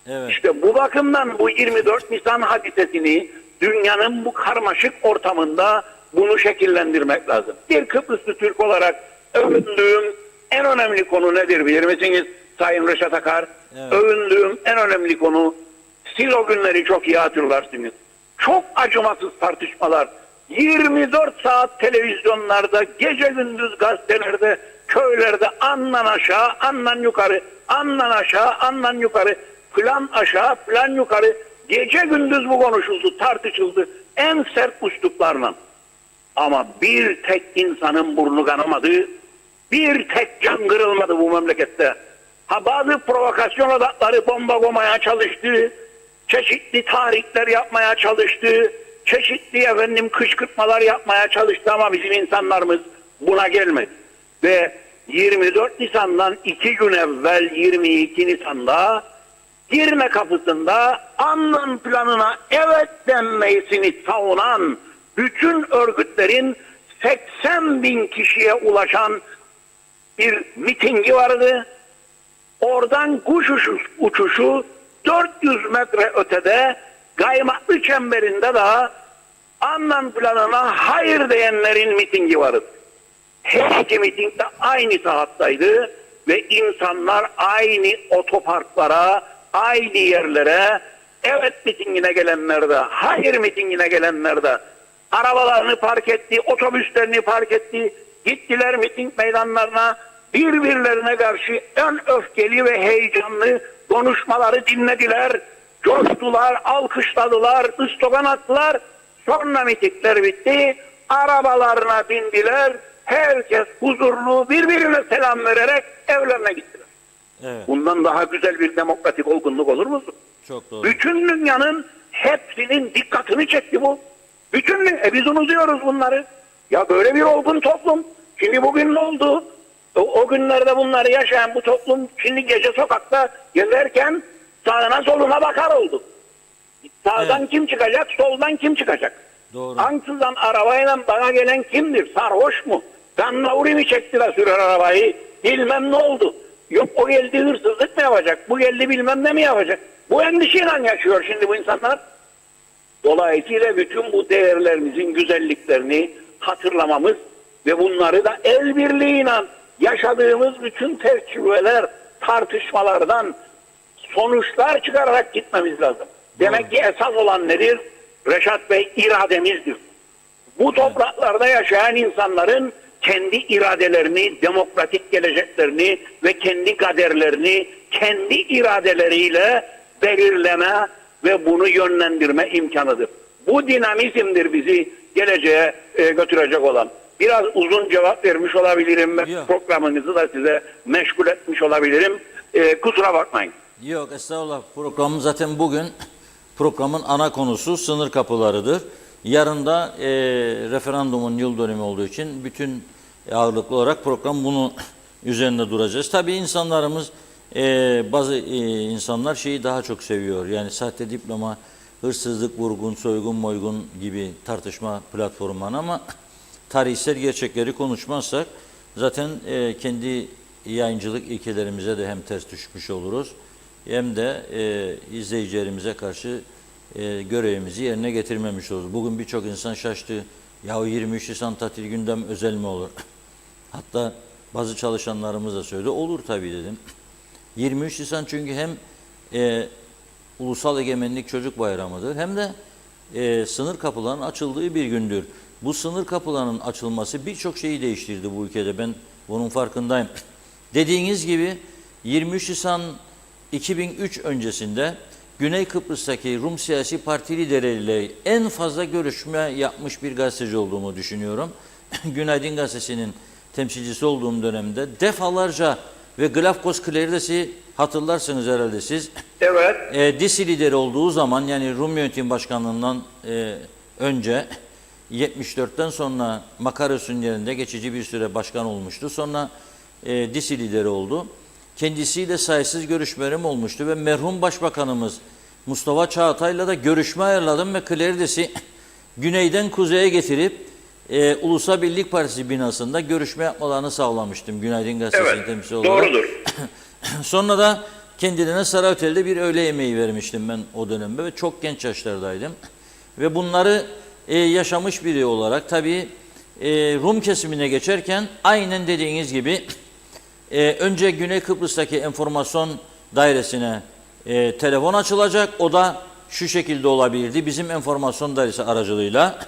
S2: Evet.
S3: İşte bu bakımdan bu 24 Nisan hadisesini dünyanın bu karmaşık ortamında bunu şekillendirmek lazım. Bir Kıbrıslı Türk olarak övündüğüm en önemli konu nedir bilir misiniz Sayın Reşat Akar?
S2: Evet.
S3: Övündüğüm en önemli konu, siz o günleri çok iyi hatırlarsınız. Çok acımasız tartışmalar. 24 saat televizyonlarda, gece gündüz gazetelerde, köylerde andan aşağı, andan yukarı, andan aşağı, andan yukarı, plan aşağı, plan yukarı, gece gündüz bu konuşuldu, tartışıldı. En sert üsluplarla. Ama bir tek insanın burnu kanamadı, bir tek can kırılmadı bu memlekette. Ha bazı provokasyon odakları bomba koymaya çalıştı, çeşitli tarihler yapmaya çalıştı, çeşitli kışkırtmalar yapmaya çalıştı ama bizim insanlarımız buna gelmedi. Ve 24 Nisan'dan 2 gün evvel 22 Nisan'da Girne kapısında anlam planına evet denmesini savunan bütün örgütlerin 80 bin kişiye ulaşan bir mitingi vardı. Oradan kuş uçuşu 400 metre ötede Kaymaklı çemberinde de anlam planına hayır diyenlerin mitingi vardı. Her iki miting de aynı saattaydı ve insanlar aynı otoparklara, aynı yerlere, evet mitingine gelenler de, hayır mitingine gelenler de arabalarını park etti, otobüslerini park etti, gittiler miting meydanlarına, birbirlerine karşı en öfkeli ve heyecanlı konuşmaları dinlediler, coştular, alkışladılar, ıstogan attılar, sonra mitingler bitti, arabalarına bindiler, herkes huzurlu birbirine selam vererek evlerine gittiler.
S2: Evet.
S3: Bundan daha güzel bir demokratik olgunluk olur mu?
S2: Çok doğru.
S3: Bütün dünyanın hepsinin dikkatini çekti bu. Bütün biz unutuyoruz bunları. Ya böyle bir olgun toplum. Şimdi bugün ne oldu? O günlerde bunları yaşayan bu toplum şimdi gece sokakta gezerken sağına soluna bakar oldu. Sağdan
S2: Evet.
S3: kim çıkacak, soldan kim çıkacak?
S2: Doğru.
S3: Ansızdan arabayla bana gelen kimdir? Sarhoş mu? Kannauri mi çekti de sürer arabayı? Bilmem ne oldu? Yok o geldi hırsızlık mı yapacak? Bu geldi bilmem ne mi yapacak? Bu endişeyle yaşıyor şimdi bu insanlar. Dolayısıyla bütün bu değerlerimizin güzelliklerini hatırlamamız ve bunları da el birliğiyle yaşadığımız bütün tecrübeler, tartışmalardan sonuçlar çıkararak gitmemiz lazım. Demek ki esas olan nedir? Reşat Bey, irademizdir. Bu topraklarda yaşayan insanların kendi iradelerini, demokratik geleceklerini ve kendi kaderlerini kendi iradeleriyle belirleme ve bunu yönlendirme imkanıdır. Bu dinamizmdir bizi geleceğe götürecek olan. Biraz uzun cevap vermiş olabilirim ve
S2: Yok.
S3: programınızı da size meşgul etmiş olabilirim. Kusura bakmayın.
S2: Yok estağfurullah, programın zaten bugün programın ana konusu sınır kapılarıdır. Yarın da referandumun yıl dönümü olduğu için bütün ağırlıklı olarak program bunu üzerinde duracağız. Tabii insanlarımız, bazı insanlar şeyi daha çok seviyor. Yani sahte diploma, hırsızlık, vurgun, soygun, moygun gibi tartışma platformlarına, ama tarihsel gerçekleri konuşmazsak zaten kendi yayıncılık ilkelerimize de hem ters düşmüş oluruz hem de izleyicilerimize karşı görevimizi yerine getirmemiş oluruz. Bugün birçok insan şaştı. Ya 23 Nisan tatil gündem özel mi olur? Hatta bazı çalışanlarımız da söyledi. Olur tabii dedim. 23 Nisan çünkü hem Ulusal Egemenlik Çocuk Bayramı'dır hem de sınır kapılarının açıldığı bir gündür. Bu sınır kapılarının açılması birçok şeyi değiştirdi bu ülkede. Ben bunun farkındayım. Dediğiniz gibi 23 Nisan 2003 öncesinde Güney Kıbrıs'taki Rum siyasi parti liderleriyle en fazla görüşme yapmış bir gazeteci olduğumu düşünüyorum. Günaydın Gazetesi'nin temsilcisi olduğum dönemde defalarca ve Glafkos Klerides'i hatırlarsınız herhalde siz.
S3: Evet.
S2: DİSİ lideri olduğu zaman, yani Rum Yönetim Başkanlığı'ndan önce 74'ten sonra Makaros'un yerinde geçici bir süre başkan olmuştu. Sonra DİSİ lideri oldu. Kendisiyle sayısız görüşmelerim olmuştu ve merhum Başbakanımız Mustafa Çağatay'la da görüşme ayarladım ve Klerides'i güneyden kuzeye getirip Ulusal Birlik Partisi binasında görüşme yapmalarını sağlamıştım. Günaydın Gazetesi'nin
S3: Evet.
S2: temsilcisi olarak.
S3: Doğrudur.
S2: Sonra da kendilerine Saray Otel'de bir öğle yemeği vermiştim ben o dönemde ve çok genç yaşlardaydım. Ve bunları yaşamış biri olarak tabii Rum kesimine geçerken aynen dediğiniz gibi önce Güney Kıbrıs'taki enformasyon dairesine telefon açılacak. O da şu şekilde olabilirdi. Bizim enformasyon dairesi aracılığıyla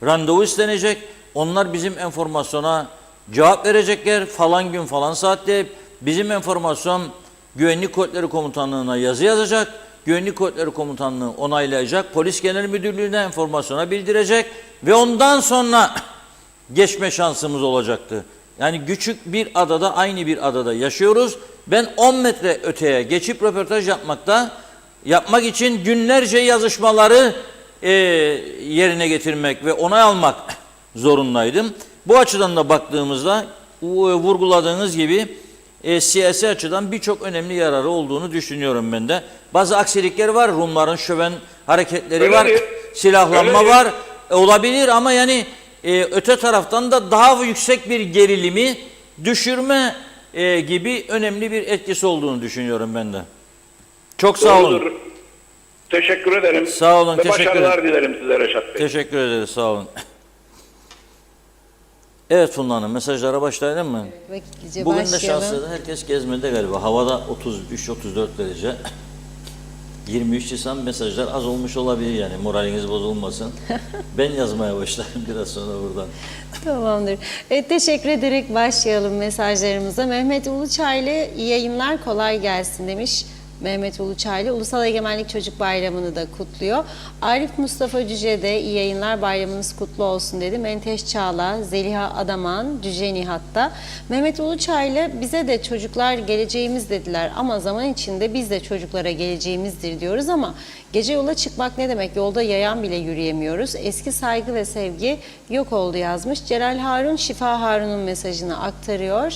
S2: randevu istenecek. Onlar bizim enformasyona cevap verecekler. Falan gün falan saatte bizim enformasyon Güvenlik Kuvvetleri Komutanlığı'na yazı yazacak. Güvenlik Kuvvetleri Komutanlığı onaylayacak. Polis Genel Müdürlüğü'ne enformasyona bildirecek. Ve ondan sonra geçme şansımız olacaktı. Yani küçük bir adada, aynı bir adada yaşıyoruz. Ben 10 metre öteye geçip röportaj yapmak için günlerce yazışmaları yerine getirmek ve onay almak zorundaydım. Bu açıdan da baktığımızda vurguladığınız gibi siyasi açıdan birçok önemli yararı olduğunu düşünüyorum ben de. Bazı aksilikler var. Rumların şöven hareketleri var. Silahlanma var. Olabilir ama yani öte taraftan da daha yüksek bir gerilimi düşürme gibi önemli bir etkisi olduğunu düşünüyorum ben de. Çok sağ olun.
S3: Doğrudur. Teşekkür ederim.
S2: Sağ olun.
S3: Ve
S2: Teşekkür
S3: başarılar
S2: ederim.
S3: dilerim size Reşat Bey.
S2: Teşekkür ederiz. Sağ olun. Evet Funda Hanım, mesajlara başlayalım mı?
S1: Vakitlice
S2: Bugün de
S1: başlayalım.
S2: şanslı herkes gezmede galiba. Havada 33-34 derece. 23 Nisan mesajlar az olmuş olabilir, yani moraliniz bozulmasın. Ben yazmaya başlarım biraz sonra buradan.
S1: Tamamdır. Evet, teşekkür ederek başlayalım mesajlarımıza. Mehmet Uluçaylı iyi yayınlar, kolay gelsin demiş. Mehmet Uluçaylı Ulusal Egemenlik Çocuk Bayramı'nı da kutluyor. Arif Mustafa Cüce de iyi yayınlar, bayramınız kutlu olsun dedi. Menteş Çağla, Zeliha Adaman, Cüce Nihat'ta. Mehmet Uluçaylı bize de çocuklar geleceğimiz dediler ama zaman içinde biz de çocuklara geleceğimizdir diyoruz ama gece yola çıkmak ne demek? Yolda yayan bile yürüyemiyoruz. Eski saygı ve sevgi yok oldu yazmış. Celal Harun, Şifa Harun'un mesajını aktarıyor.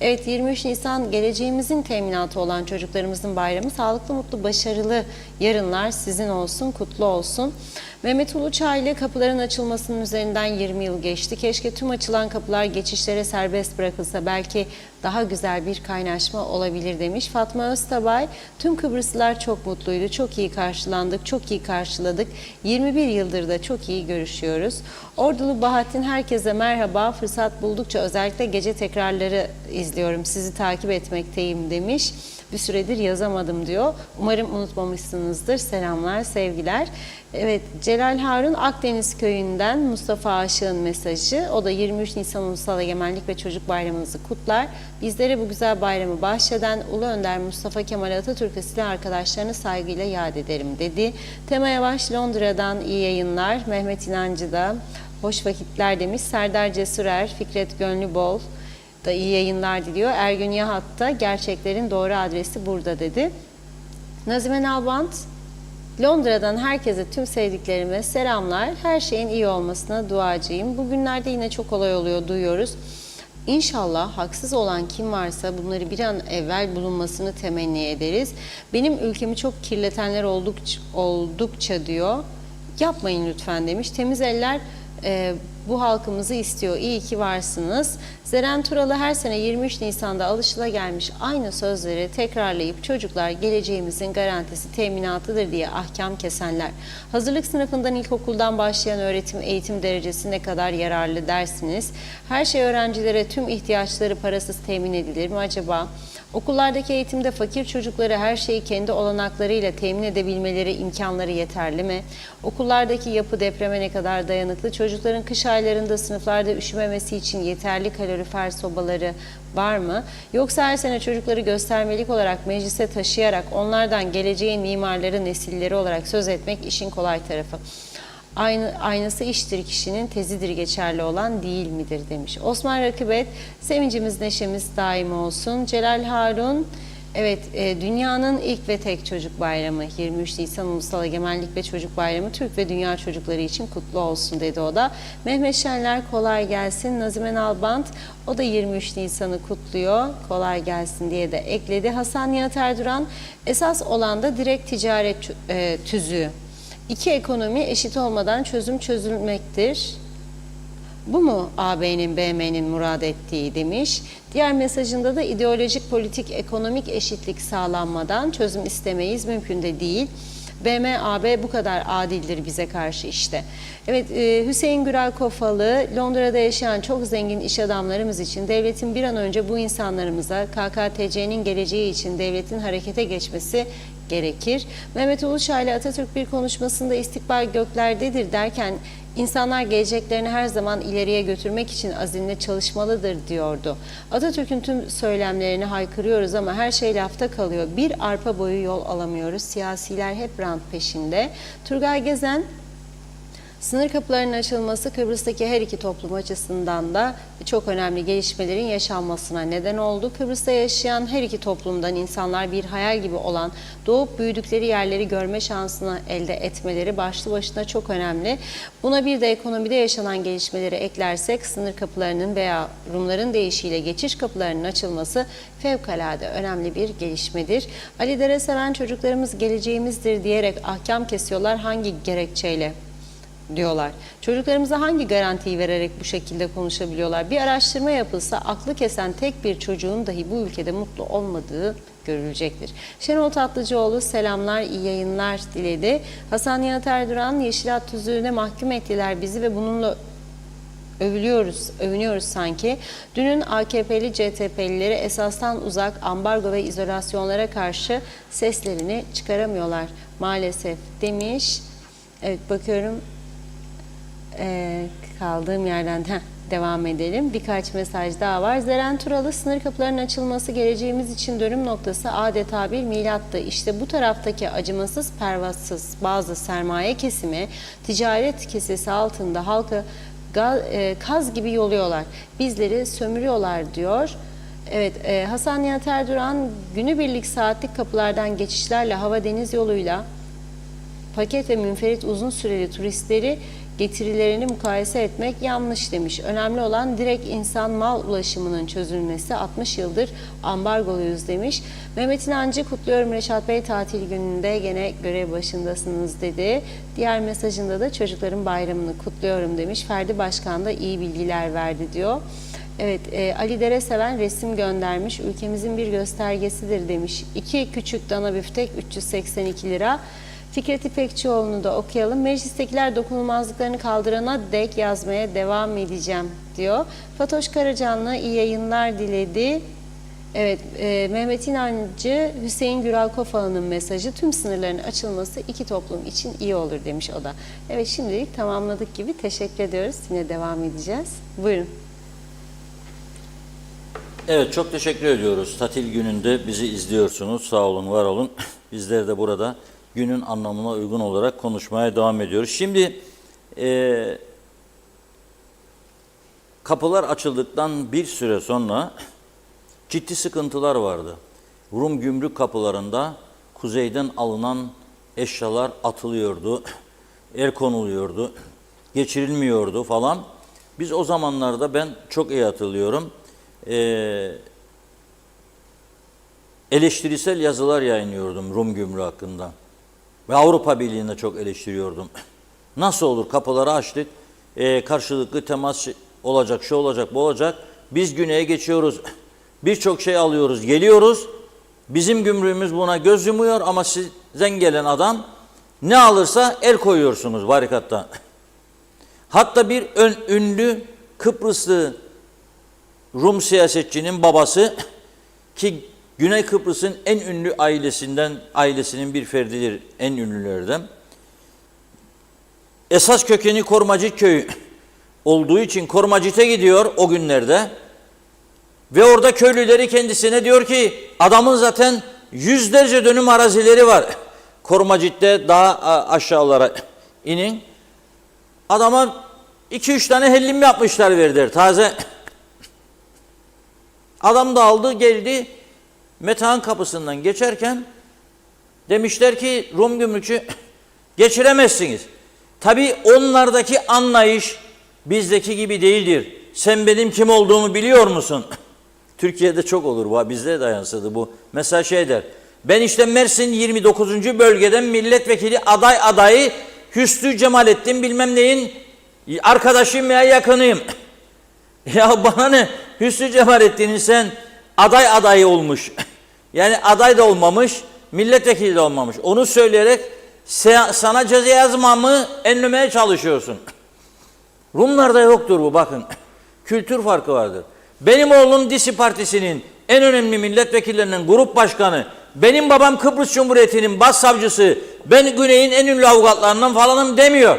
S1: Evet, 23 Nisan geleceğimizin teminatı olan çocuklarımızın bayramı. Sağlıklı, mutlu, başarılı yarınlar sizin olsun, kutlu olsun. Mehmet Uluçaylı kapıların açılmasının üzerinden 20 yıl geçti. Keşke tüm açılan kapılar geçişlere serbest bırakılsa, belki daha güzel bir kaynaşma olabilir demiş. Fatma Öztabay, tüm Kıbrıslılar çok mutluydu, çok iyi karşılandık, çok iyi karşıladık. 21 yıldır da çok iyi görüşüyoruz. Ordulu Bahattin, herkese merhaba. Fırsat buldukça özellikle gece tekrarları izliyorum, sizi takip etmekteyim demiş. Bir süredir yazamadım diyor. Umarım unutmamışsınızdır. Selamlar, sevgiler. Evet, Celal Harun Akdeniz Köyü'nden Mustafa Aşık'ın mesajı. O da 23 Nisan Ulusal Egemenlik ve Çocuk Bayramınızı kutlar. Bizlere bu güzel bayramı bahşeden Ulu Önder Mustafa Kemal Atatürk'e silah arkadaşlarını saygıyla yad ederim dedi. Tema Yavaş Londra'dan iyi yayınlar. Mehmet İnancı da hoş vakitler demiş. Serdar Cesurer, Fikret Gönlübol da iyi yayınlar diliyor. Ergün Yahat da gerçeklerin doğru adresi burada dedi. Nazime Nalbant, Londra'dan herkese, tüm sevdiklerime selamlar. Her şeyin iyi olmasına duacıyım. Bugünlerde yine çok olay oluyor, duyuyoruz. İnşallah haksız olan kim varsa bunları bir an evvel bulunmasını temenni ederiz. Benim ülkemi çok kirletenler oldukça diyor. Yapmayın lütfen demiş. Temiz eller bu halkımızı istiyor. İyi ki varsınız. Zeren Turalı her sene 23 Nisan'da alışılagelmiş aynı sözleri tekrarlayıp çocuklar geleceğimizin garantisi, teminatıdır diye ahkam kesenler. Hazırlık sınıfından ilkokuldan başlayan öğretim, eğitim derecesi ne kadar yararlı dersiniz? Her şey öğrencilere tüm ihtiyaçları parasız temin edilir mi acaba? Okullardaki eğitimde fakir çocuklara her şeyi kendi olanaklarıyla temin edebilmeleri imkanları yeterli mi? Okullardaki yapı depreme ne kadar dayanıklı? Çocukların kış aylarında sınıflarda üşümemesi için yeterli kalorifer sobaları var mı? Yoksa her sene çocukları göstermelik olarak meclise taşıyarak onlardan geleceğin mimarları, nesilleri olarak söz etmek işin kolay tarafı. Aynısı iştir kişinin, tezidir geçerli olan değil midir demiş. Osman Rakibet, sevincimiz neşemiz daim olsun. Celal Harun, evet, dünyanın ilk ve tek çocuk bayramı 23 Nisan Ulusal Egemenlik ve Çocuk Bayramı Türk ve dünya çocukları için kutlu olsun dedi o da. Mehmet Şenler kolay gelsin. Nazime Nalbant, o da 23 Nisan'ı kutluyor. Kolay gelsin diye de ekledi. Hasan Nihat Erduran, esas olan da direkt ticaret tüzüğü. İki ekonomi eşit olmadan çözüm çözülmektir. Bu mu AB'nin, BM'nin murad ettiği demiş. Diğer mesajında da ideolojik, politik, ekonomik eşitlik sağlanmadan çözüm istemeyiz, mümkün de değil. BM, AB bu kadar adildir bize karşı işte. Evet, Hüseyin Güral Kofalı, Londra'da yaşayan çok zengin iş adamlarımız için devletin bir an önce bu insanlarımıza KKTC'nin geleceği için devletin harekete geçmesi gerekir. Mehmet Uluşaylı Atatürk bir konuşmasında istikbal göklerdedir derken insanlar geleceklerini her zaman ileriye götürmek için azimle çalışmalıdır diyordu. Atatürk'ün tüm söylemlerini haykırıyoruz ama her şey lafta kalıyor. Bir arpa boyu yol alamıyoruz. Siyasiler hep rant peşinde. Turgay Gezen, sınır kapılarının açılması Kıbrıs'taki her iki toplum açısından da çok önemli gelişmelerin yaşanmasına neden oldu. Kıbrıs'ta yaşayan her iki toplumdan insanlar bir hayal gibi olan doğup büyüdükleri yerleri görme şansını elde etmeleri başlı başına çok önemli. Buna bir de ekonomide yaşanan gelişmeleri eklersek sınır kapılarının veya Rumların deyişiyle geçiş kapılarının açılması fevkalade önemli bir gelişmedir. Ali Dereseven, çocuklarımız geleceğimizdir diyerek ahkam kesiyorlar, hangi gerekçeyle diyorlar. Çocuklarımıza hangi garantiyi vererek bu şekilde konuşabiliyorlar? Bir araştırma yapılsa aklı kesen tek bir çocuğun dahi bu ülkede mutlu olmadığı görülecektir. Şenol Tatlıcıoğlu selamlar, iyi yayınlar diledi. Hasan Nihat Erduran, Yeşil Hat tüzüğüne mahkum ettiler bizi ve bununla övünüyoruz sanki. Dünün AKP'li, CTP'lileri esastan uzak, ambargo ve izolasyonlara karşı seslerini çıkaramıyorlar maalesef demiş. Evet, bakıyorum. Kaldığım yerden devam edelim. Birkaç mesaj daha var. Zeren Turalı, sınır kapılarının açılması geleceğimiz için dönüm noktası adeta bir milattı. İşte bu taraftaki acımasız, pervasız bazı sermaye kesimi ticaret kesesi altında halkı kaz gibi yoluyorlar. Bizleri sömürüyorlar diyor. Evet, Hasan Nihat Erduran, günübirlik saatlik kapılardan geçişlerle hava deniz yoluyla paket ve münferit uzun süreli turistleri getirilerini mukayese etmek yanlış demiş. Önemli olan direkt insan mal ulaşımının çözülmesi. 60 yıldır ambargoluyuz demiş. Mehmet İnancı, kutluyorum Reşat Bey, tatil gününde gene görev başındasınız dedi. Diğer mesajında da çocukların bayramını kutluyorum demiş. Ferdi Başkan da iyi bilgiler verdi diyor. Evet, Ali Dereseven resim göndermiş. Ülkemizin bir göstergesidir demiş. 2 küçük dana büftek 382 lira. Fikret İpekçioğlu'nu da okuyalım. Meclistekiler dokunulmazlıklarını kaldırana dek yazmaya devam edeceğim diyor. Fatoş Karacanlı iyi yayınlar diledi. Evet, Mehmet İnancı, Hüseyin Güral Kofalı'nın mesajı, tüm sınırların açılması iki toplum için iyi olur demiş o da. Evet, şimdilik tamamladık gibi, teşekkür ediyoruz. Yine devam edeceğiz. Buyurun.
S2: Evet, çok teşekkür ediyoruz. Tatil gününde bizi izliyorsunuz. Sağ olun, var olun. Bizler de burada günün anlamına uygun olarak konuşmaya devam ediyoruz. Şimdi kapılar açıldıktan bir süre sonra ciddi sıkıntılar vardı. Rum gümrük kapılarında kuzeyden alınan eşyalar atılıyordu, el konuluyordu, geçirilmiyordu falan. Biz o zamanlarda ben çok iyi hatırlıyorum. Eleştirisel yazılar yayınlıyordum Rum gümrüğü hakkında. Ve Avrupa Birliği'nde çok eleştiriyordum. Nasıl olur? Kapıları açtık. Karşılıklı temas olacak, şu olacak, bu olacak. Biz güneye geçiyoruz. Birçok şey alıyoruz, geliyoruz. Bizim gümrüğümüz buna göz yumuyor ama sizden gelen adam ne alırsa el koyuyorsunuz barikatta. Hatta bir ünlü Kıbrıslı Rum siyasetçinin babası ki Güney Kıbrıs'ın en ünlü ailesinin bir ferdidir, en ünlülerden. Esas kökeni Kormacık köyü olduğu için Kormacık'a gidiyor o günlerde. Ve orada köylüleri kendisine diyor ki adamın zaten yüzlerce dönüm arazileri var. Kormacık'ta daha aşağılara inin. Adama 2-3 tane hellim yapmışlar verdiler taze. Adam da aldı geldi Metehan kapısından geçerken demişler ki Rum gümrükçü geçiremezsiniz. Tabi onlardaki anlayış bizdeki gibi değildir. Sen benim kim olduğumu biliyor musun? Türkiye'de çok olur bu. Bizde de yansıdı bu. Mesela şey der. Ben işte Mersin 29. bölgeden milletvekili adayı Hüsnü Cemalettin bilmem neyin arkadaşıyım veya yakınıyım. Ya bana ne? Hüsnü Cemalettin'in sen adayı olmuş. Yani aday da olmamış, milletvekili de olmamış. Onu söyleyerek sana ceza yazmamı enlemeye çalışıyorsun. Rumlarda yoktur bu bakın. Kültür farkı vardır. Benim oğlum Disi Partisi'nin en önemli milletvekillerinin grup başkanı. Benim babam Kıbrıs Cumhuriyeti'nin başsavcısı. Ben Güney'in en ünlü avukatlarından falanım demiyor.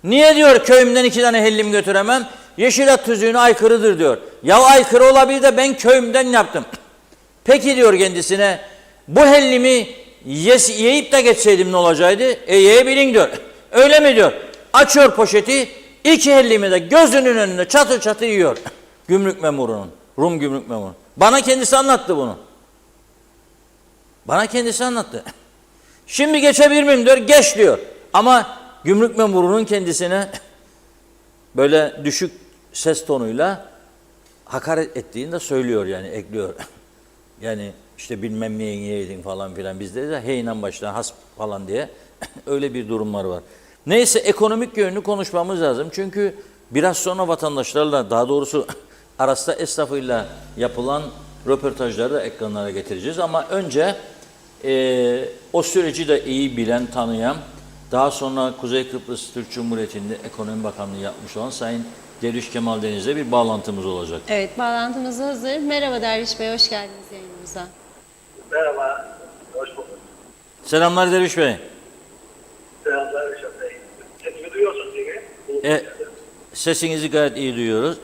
S2: Niye diyor köyümden 2 tane hellim götüremem? Yeşilat tüzüğüne aykırıdır diyor. Ya aykırı olabilir de ben köyümden yaptım. Peki diyor kendisine bu hellimi yiyip de geçseydim ne olacaktı? Yiyebilin diyor. Öyle mi diyor? Açıyor poşeti 2 hellimi de gözünün önünde çatır çatır yiyor. Gümrük memurunun. Rum gümrük memuru. Bana kendisi anlattı bunu. Bana kendisi anlattı. Şimdi geçebilir miyim diyor. Geç diyor. Ama gümrük memurunun kendisine böyle düşük ses tonuyla hakaret ettiğini de söylüyor yani ekliyor. Yani işte bilmem neyin yeydin falan filan bizde de heynen başlayan has falan diye öyle bir durumlar var. Neyse ekonomik yönünü konuşmamız lazım. Çünkü biraz sonra vatandaşlarla daha doğrusu Aras'ta esnafıyla yapılan röportajları da ekranlara getireceğiz. Ama önce o süreci de iyi bilen, tanıyan, daha sonra Kuzey Kıbrıs Türk Cumhuriyeti'nde Ekonomi Bakanlığı yapmış olan Sayın Derviş Kemal Deniz'le bir bağlantımız olacak.
S1: Evet, bağlantımız hazır. Merhaba Derviş Bey, hoş geldiniz yayınımıza.
S4: Merhaba, hoş bulduk.
S2: Selamlar Derviş Bey.
S4: Selamlar Reşat Bey. Sesimi duyuyorsunuz değil mi?
S2: Sesinizi gayet iyi duyuyoruz.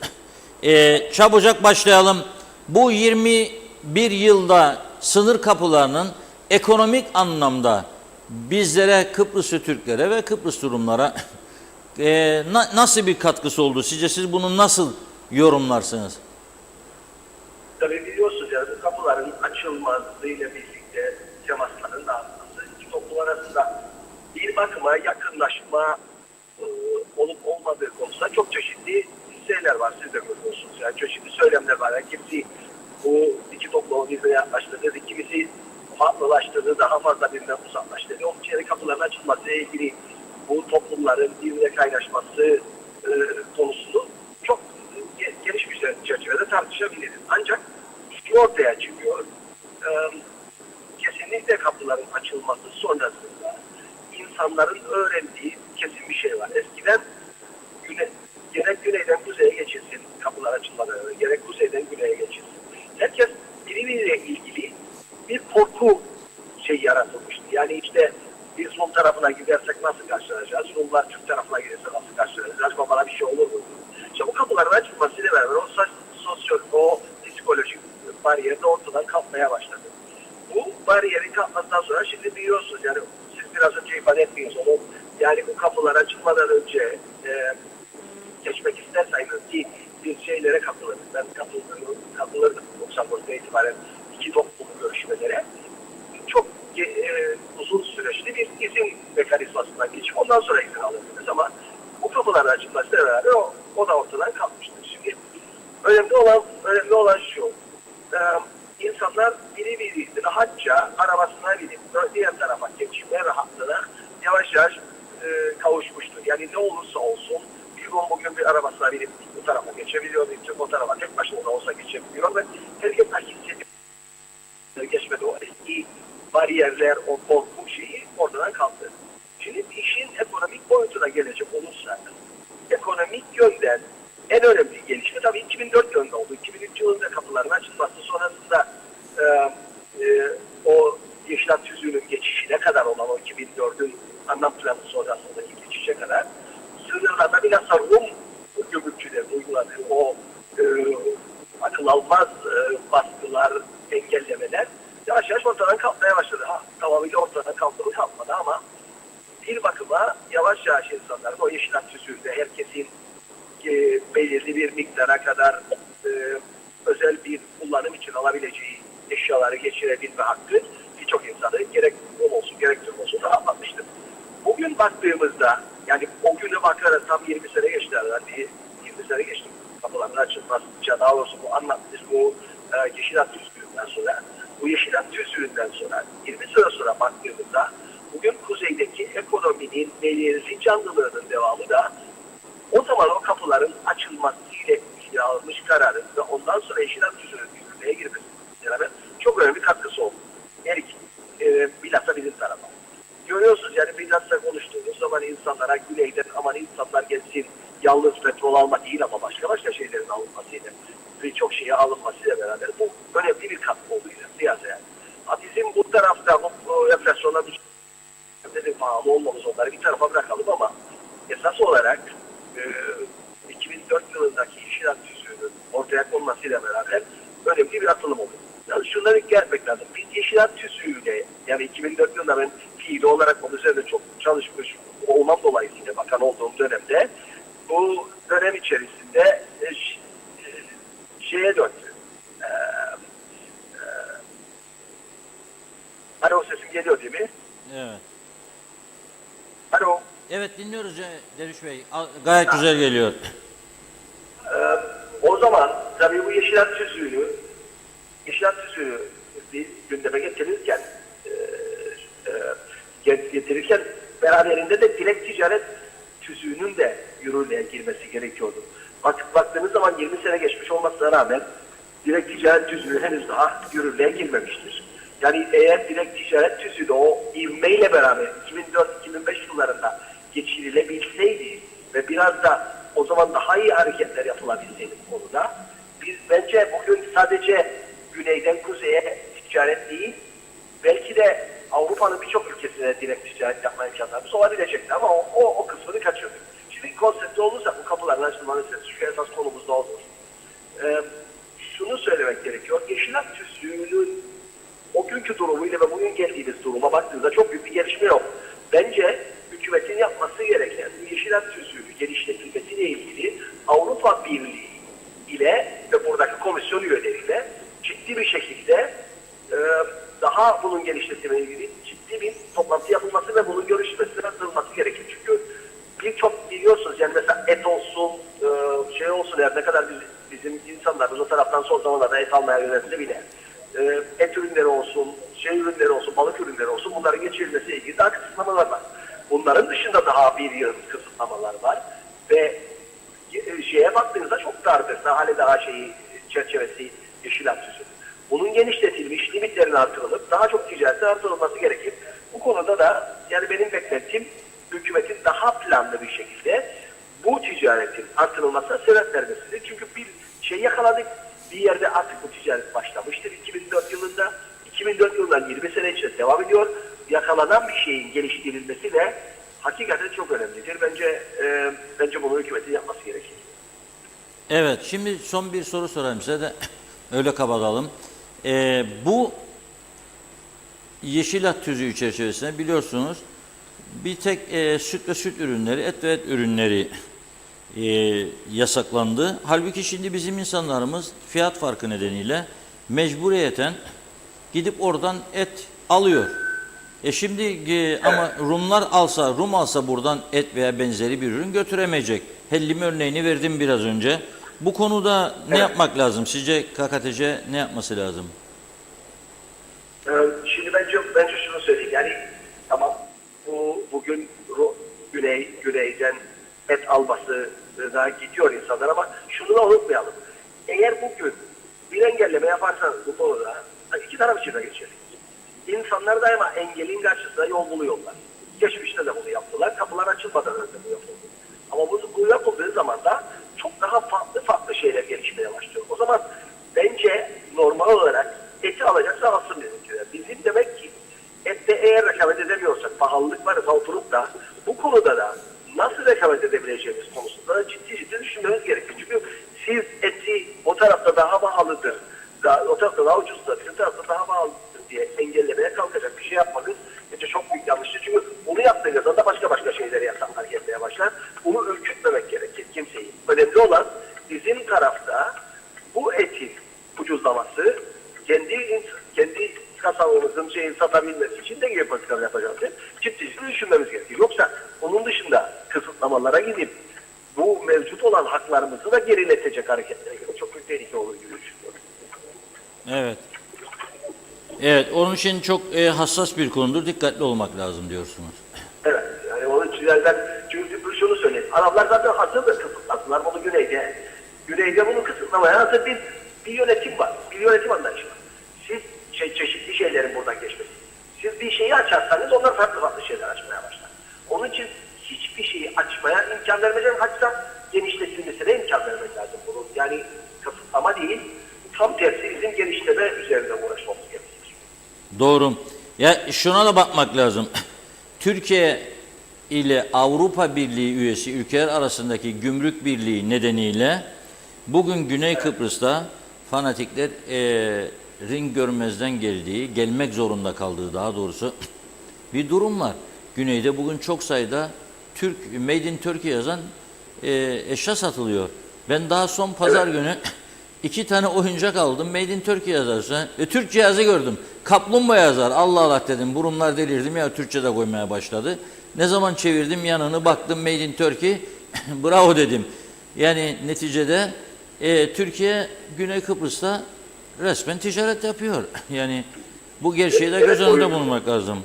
S2: Çabucak başlayalım. Bu 21 yılda sınır kapılarının ekonomik anlamda bizlere, Kıbrıslı Türklere ve Kıbrıs Rumlara nasıl bir katkısı oldu? Sizce siz bunu nasıl yorumlarsınız?
S4: Tabii biliyorsunuz yani bu kapıların açılmasıyla birlikte temasların artması, iki toplum arasında bir bakıma yakınlaşma olup olmadığı konusunda çok çeşitli şeyler var. Siz de görüyorsunuz. Yani çeşitli söylemler var. Yani kimisi bu iki toplumu birbirine yaklaştırdı, kimisi farklılaştırdı, daha fazla birbirinden uzaklaştırdı. O içeri kapıların açılmasıyla ilgili bu toplumların birbirine kaynaşması konusunu çok geniş bir çerçevede tartışabiliriz. Ancak şu ortaya çıkıyor. Kesinlikle kapıların açılması sonrasında insanların öğrendiği kesin bir şey var. Eskiden gerek güneyden kuzeye geçilsin kapılar açılmadan önce, gerek kuzeyden güneye geçilsin. Herkes birbiriyle ilgili bir korku yaratılmıştı. Yani işte biz Rum tarafına gidersek nasıl karşılaşacağız? Rumlar Türk tarafına giderse nasıl karşılaşacağız? Acaba bana bir şey olur mu? İşte bu kapıların açılmasıyla beraber o o psikolojik bariyer de ortadan kalkmaya başladı. Bu bariyerin kalkmasından sonra şimdi biliyorsunuz yani siz biraz önce ifade etmiyorsunuz onu. Yani bu kapılar açılmadan önce geçmek isterseniz ki bir şeylere katılırız. Ben katılırdım 94'te itibaren iki toplum görüşmelere. Çok uzun süreçler belirli bir izin mekanizmasından geçip ondan sonra izin alabiliriz ama bu kapıların açılmasıyla beraber o da ortadan kalkmıştır. Şimdi önemli olan şu, insanlar biri rahatça arabasına binip diğer tarafa geçme rahatlığına yavaş yavaş kavuşmuştur. Yani ne olursa olsun bugün bir arabasına binip bu tarafa geçebiliyor, o tarafa tek başına da olsa geçebiliyor ve herkes hissediyor. Geçmedi o eski bariyerler, o korku şeyi ortadan kalktı. Şimdi işin ekonomik boyutuna gelecek olursa, ekonomik yönden en önemli gelişme tabii 2004 yılında oldu. 2003 yılında kapıların açılması sonrasında o Yeşilhat Tüzüğü'nün geçişine kadar olan o 2004'ün anlam planı sonrasındaki geçişe kadar sınırlarda bilhassa Rum gümrükçülerin uyguladığı o akıl almaz baskılar, engellemeler yavaş yavaş ortadan kalkmaya başladı. Tamamıyla ortadan kalkmadı ama bir bakıma yavaş yavaş insanların o Yeşilhat Tüzüğü'nde herkesin belirli bir miktara kadar özel bir kullanım için alabileceği eşyaları geçirebilme hakkı birçok insanı gerek olsun gerek olsun rahatlatmıştır. Bugün baktığımızda yani o güne bakarak tam 20 sene geçti herhalde. 20 sene geçti kapıların açılması. Daha doğrusu bu anlattığımız bu Yeşilhat Tüzüğü'nden sonra bu Yeşilhat Tüzüğü'nden sonra 20 sene sonra baktığımızda bugün kuzeydeki ekonominin belirli canlılığının devamı da o zaman o kapıların açılmasıyla ilgili alınmış kararın ve ondan sonra Yeşilhat Tüzüğü'nün yürürlüğe girmesiyle beraber çok önemli katkısı oldu. Bilhassa bizim tarafa. Görüyorsunuz yani bilhassa konuştuğumuz zaman insanlara güneyden aman insanlar gelsin yalnız petrol alma değil ama başka şeylerin alınmasıyla birçok şeye alınmasıyla beraber bu önemli bir katkı oldu siyaseten. Bizim bu tarafta bu enflasyonla bağlı olmamız onları bir tarafa bırakalım ama esas olarak 2004 yılındaki Yeşilhat Tüzüğü'nün ortaya konmasıyla beraber önemli bir atılım oldu. Yani şunları gelmek lazım. Biz Yeşilhat Tüzüğü'yle yani 2004 yılında ben fiili olarak onun üzerinde çok çalışmış olmam dolayısıyla bakan olduğum dönemde bu dönem içerisinde şeye döndü. Alo sesim geliyor değil mi?
S2: Evet.
S4: Alo.
S2: Evet dinliyoruz Derviş Bey. Gayet güzel geliyor.
S4: O zaman tabii bu Yeşilhat Tüzüğü'nü biz gündeme getirirken beraberinde de direkt ticaret tüzüğünün de yürürlüğe girmesi gerekiyordu. Baktığınız zaman 20 sene geçmiş olmasına rağmen direkt ticaret tüzüğü henüz daha yürürlüğe girmemiştir. Yani eğer direkt ticaret tüzüğü de o ivmeyle beraber 2004-2005 yıllarında geçirilebilseydi ve biraz da o zaman daha iyi hareketler yapılabilseydi bu konuda biz bence bugün sadece güneyden kuzeye ticaret değil belki de Avrupa'nın birçok ülkesine direkt ticaret yapma imkanlarımız olabilecekti ama o kısmını kaçırdık. Şimdi konsepti olursa bu kapıların açılmanın şu esas konumuzda olur. Şunu söylemek gerekiyor. Yeşilhat Tüzüğü'nün o günkü durumuyla ve bugün geldiğimiz duruma baktığınızda çok büyük bir gelişme yok. Bence hükümetin yapması gereken Yeşilhat Tüzüğü genişletilmesiyle ilgili Avrupa Birliği ile ve buradaki komisyon üyeleriyle ciddi bir şekilde daha bunun genişletilmesiyle ilgili ciddi bir toplantı yapılması ve bunun görüşmesi yapılması gerekir. Çünkü birçok biliyorsunuz yani mesela et olsun, şey olsun yani ne kadar bizim insanlarımız o taraftan son zamanlarda et almaya yönelse bile et ürünleri olsun, ürünleri olsun, balık ürünleri olsun bunların geçirilmesiyle ilgili daha kısıtlamalar var. Bunların dışında daha bir yığın kısıtlamalar var ve şeye baktığınızda çok dardır. Daha çerçevesi Yeşilhat Tüzüğü. Bunun genişletilmiş, limitlerin artırılıp daha çok ticaretin artırılması gerekir. Bu konuda da yani benim beklentim hükümetin daha planlı bir şekilde bu ticaretin artırılmasına sebep vermesidir. Çünkü bir şey yakaladık. Bir yerde artık bu ticaret başlamıştır 2004 yılında. 2004 yılından 20 sene içinde devam ediyor. Yakalanan bir şeyin geliştirilmesi de hakikaten çok önemlidir. Bence bunu hükümetin yapması gerekir.
S2: Evet, şimdi son bir soru sorayım size de öyle kapatalım. Bu Yeşilhat Tüzüğü çerçevesinde biliyorsunuz bir tek süt ve süt ürünleri, et ve et ürünleri yasaklandı. Halbuki şimdi bizim insanlarımız fiyat farkı nedeniyle mecburiyeten gidip oradan et alıyor. Şimdi ama Rum alsa buradan et veya benzeri bir ürün götüremeyecek. Hellim örneğini verdim biraz önce. Bu konuda ne yapmak lazım? Sizce KKTC ne yapması lazım?
S4: Şimdi bence şunu söyleyeyim. Yani tamam, bugün güneyden et alması da gidiyor insanlar, ama şunu da unutmayalım. Eğer bugün bir engelleme yaparsanız bu konuda iki taraf için de geçerli. İnsanlar daima engelin karşısında yol buluyorlar. Geçmişte de bunu yaptılar. Kapılar açılmadan önce bu yapıldı. Ama bu yapıldığı zaman da çok daha farklı şeyler gelişmeye başlıyor. O zaman bence normal olarak eti alacaksa alsın bizimkiler. Bizim demek ki ette eğer rekabet edemiyorsak, pahalılık varsa oturup da bu konuda da nasıl rekabet edebileceğimiz konusunda ciddi düşünmemiz gerekiyor. Çünkü siz eti o tarafta daha pahalıdır, o tarafta daha ucuzdur, bizim tarafta daha pahalıdır diye engellemeye kalkacak bir şey yapmanız bence çok büyük yanlıştır. Çünkü bunu yaptığınız anda başka şeyleri yasanlar gelmeye başlar. Bunu ürkütmemek gerekir kimseyi. Önemli olan bizim tarafta bu etin ucuzlaması, kendi kasabamızın satabilmesi için ne gibi politikalar yapacağız diye ciddi düşünmemiz gerekiyor. Yoksa onun dışında kısıtlamalara gidip bu mevcut olan haklarımızı da geriletecek hareketlere göre çok büyük tehlike olur gibi düşünüyorum.
S2: Evet. Evet, onun için çok hassas bir konudur. Dikkatli olmak lazım diyorsunuz.
S4: Evet, yani onun için çünkü şunu söyleyeyim. Araplar zaten hazır da kısıtladılar bunu güneyde. Güneyde bunu kısıtlamaya hazır bir yönetim var. Bir yönetim anlayışı var. Siz çeşitli şeylerin buradan geçmesi. Siz bir şeyi açarsanız onlar farklı şeyler açmaya başlar. Onun için hiçbir şeyi açmaya imkan vermeyeceğim. Hatta genişletilmesine imkan vermek lazım bunun. Yani kısıtlama değil, tam tersi bizim genişleme üzerinde uğraşmamız gerekir.
S2: Doğru. Ya şuna da bakmak lazım. Türkiye ile Avrupa Birliği üyesi ülkeler arasındaki gümrük birliği nedeniyle bugün Güney Kıbrıs'ta fanatikler ring görmezden gelmek zorunda kaldığı daha doğrusu bir durum var. Güneyde bugün çok sayıda Made in Turkey yazan eşya satılıyor. Ben daha son pazar günü 2 tane oyuncak aldım. Made in Turkey yazarsa. Türk cihazı gördüm. Kaplumbağa yazar. Allah Allah dedim. Burunlar delirdim ya, Türkçe de koymaya başladı. Ne zaman çevirdim yanını baktım Made in Turkey. Bravo dedim. Yani neticede Türkiye Güney Kıbrıs'ta resmen ticaret yapıyor. Yani bu gerçeği de göz önünde bulunmak lazım.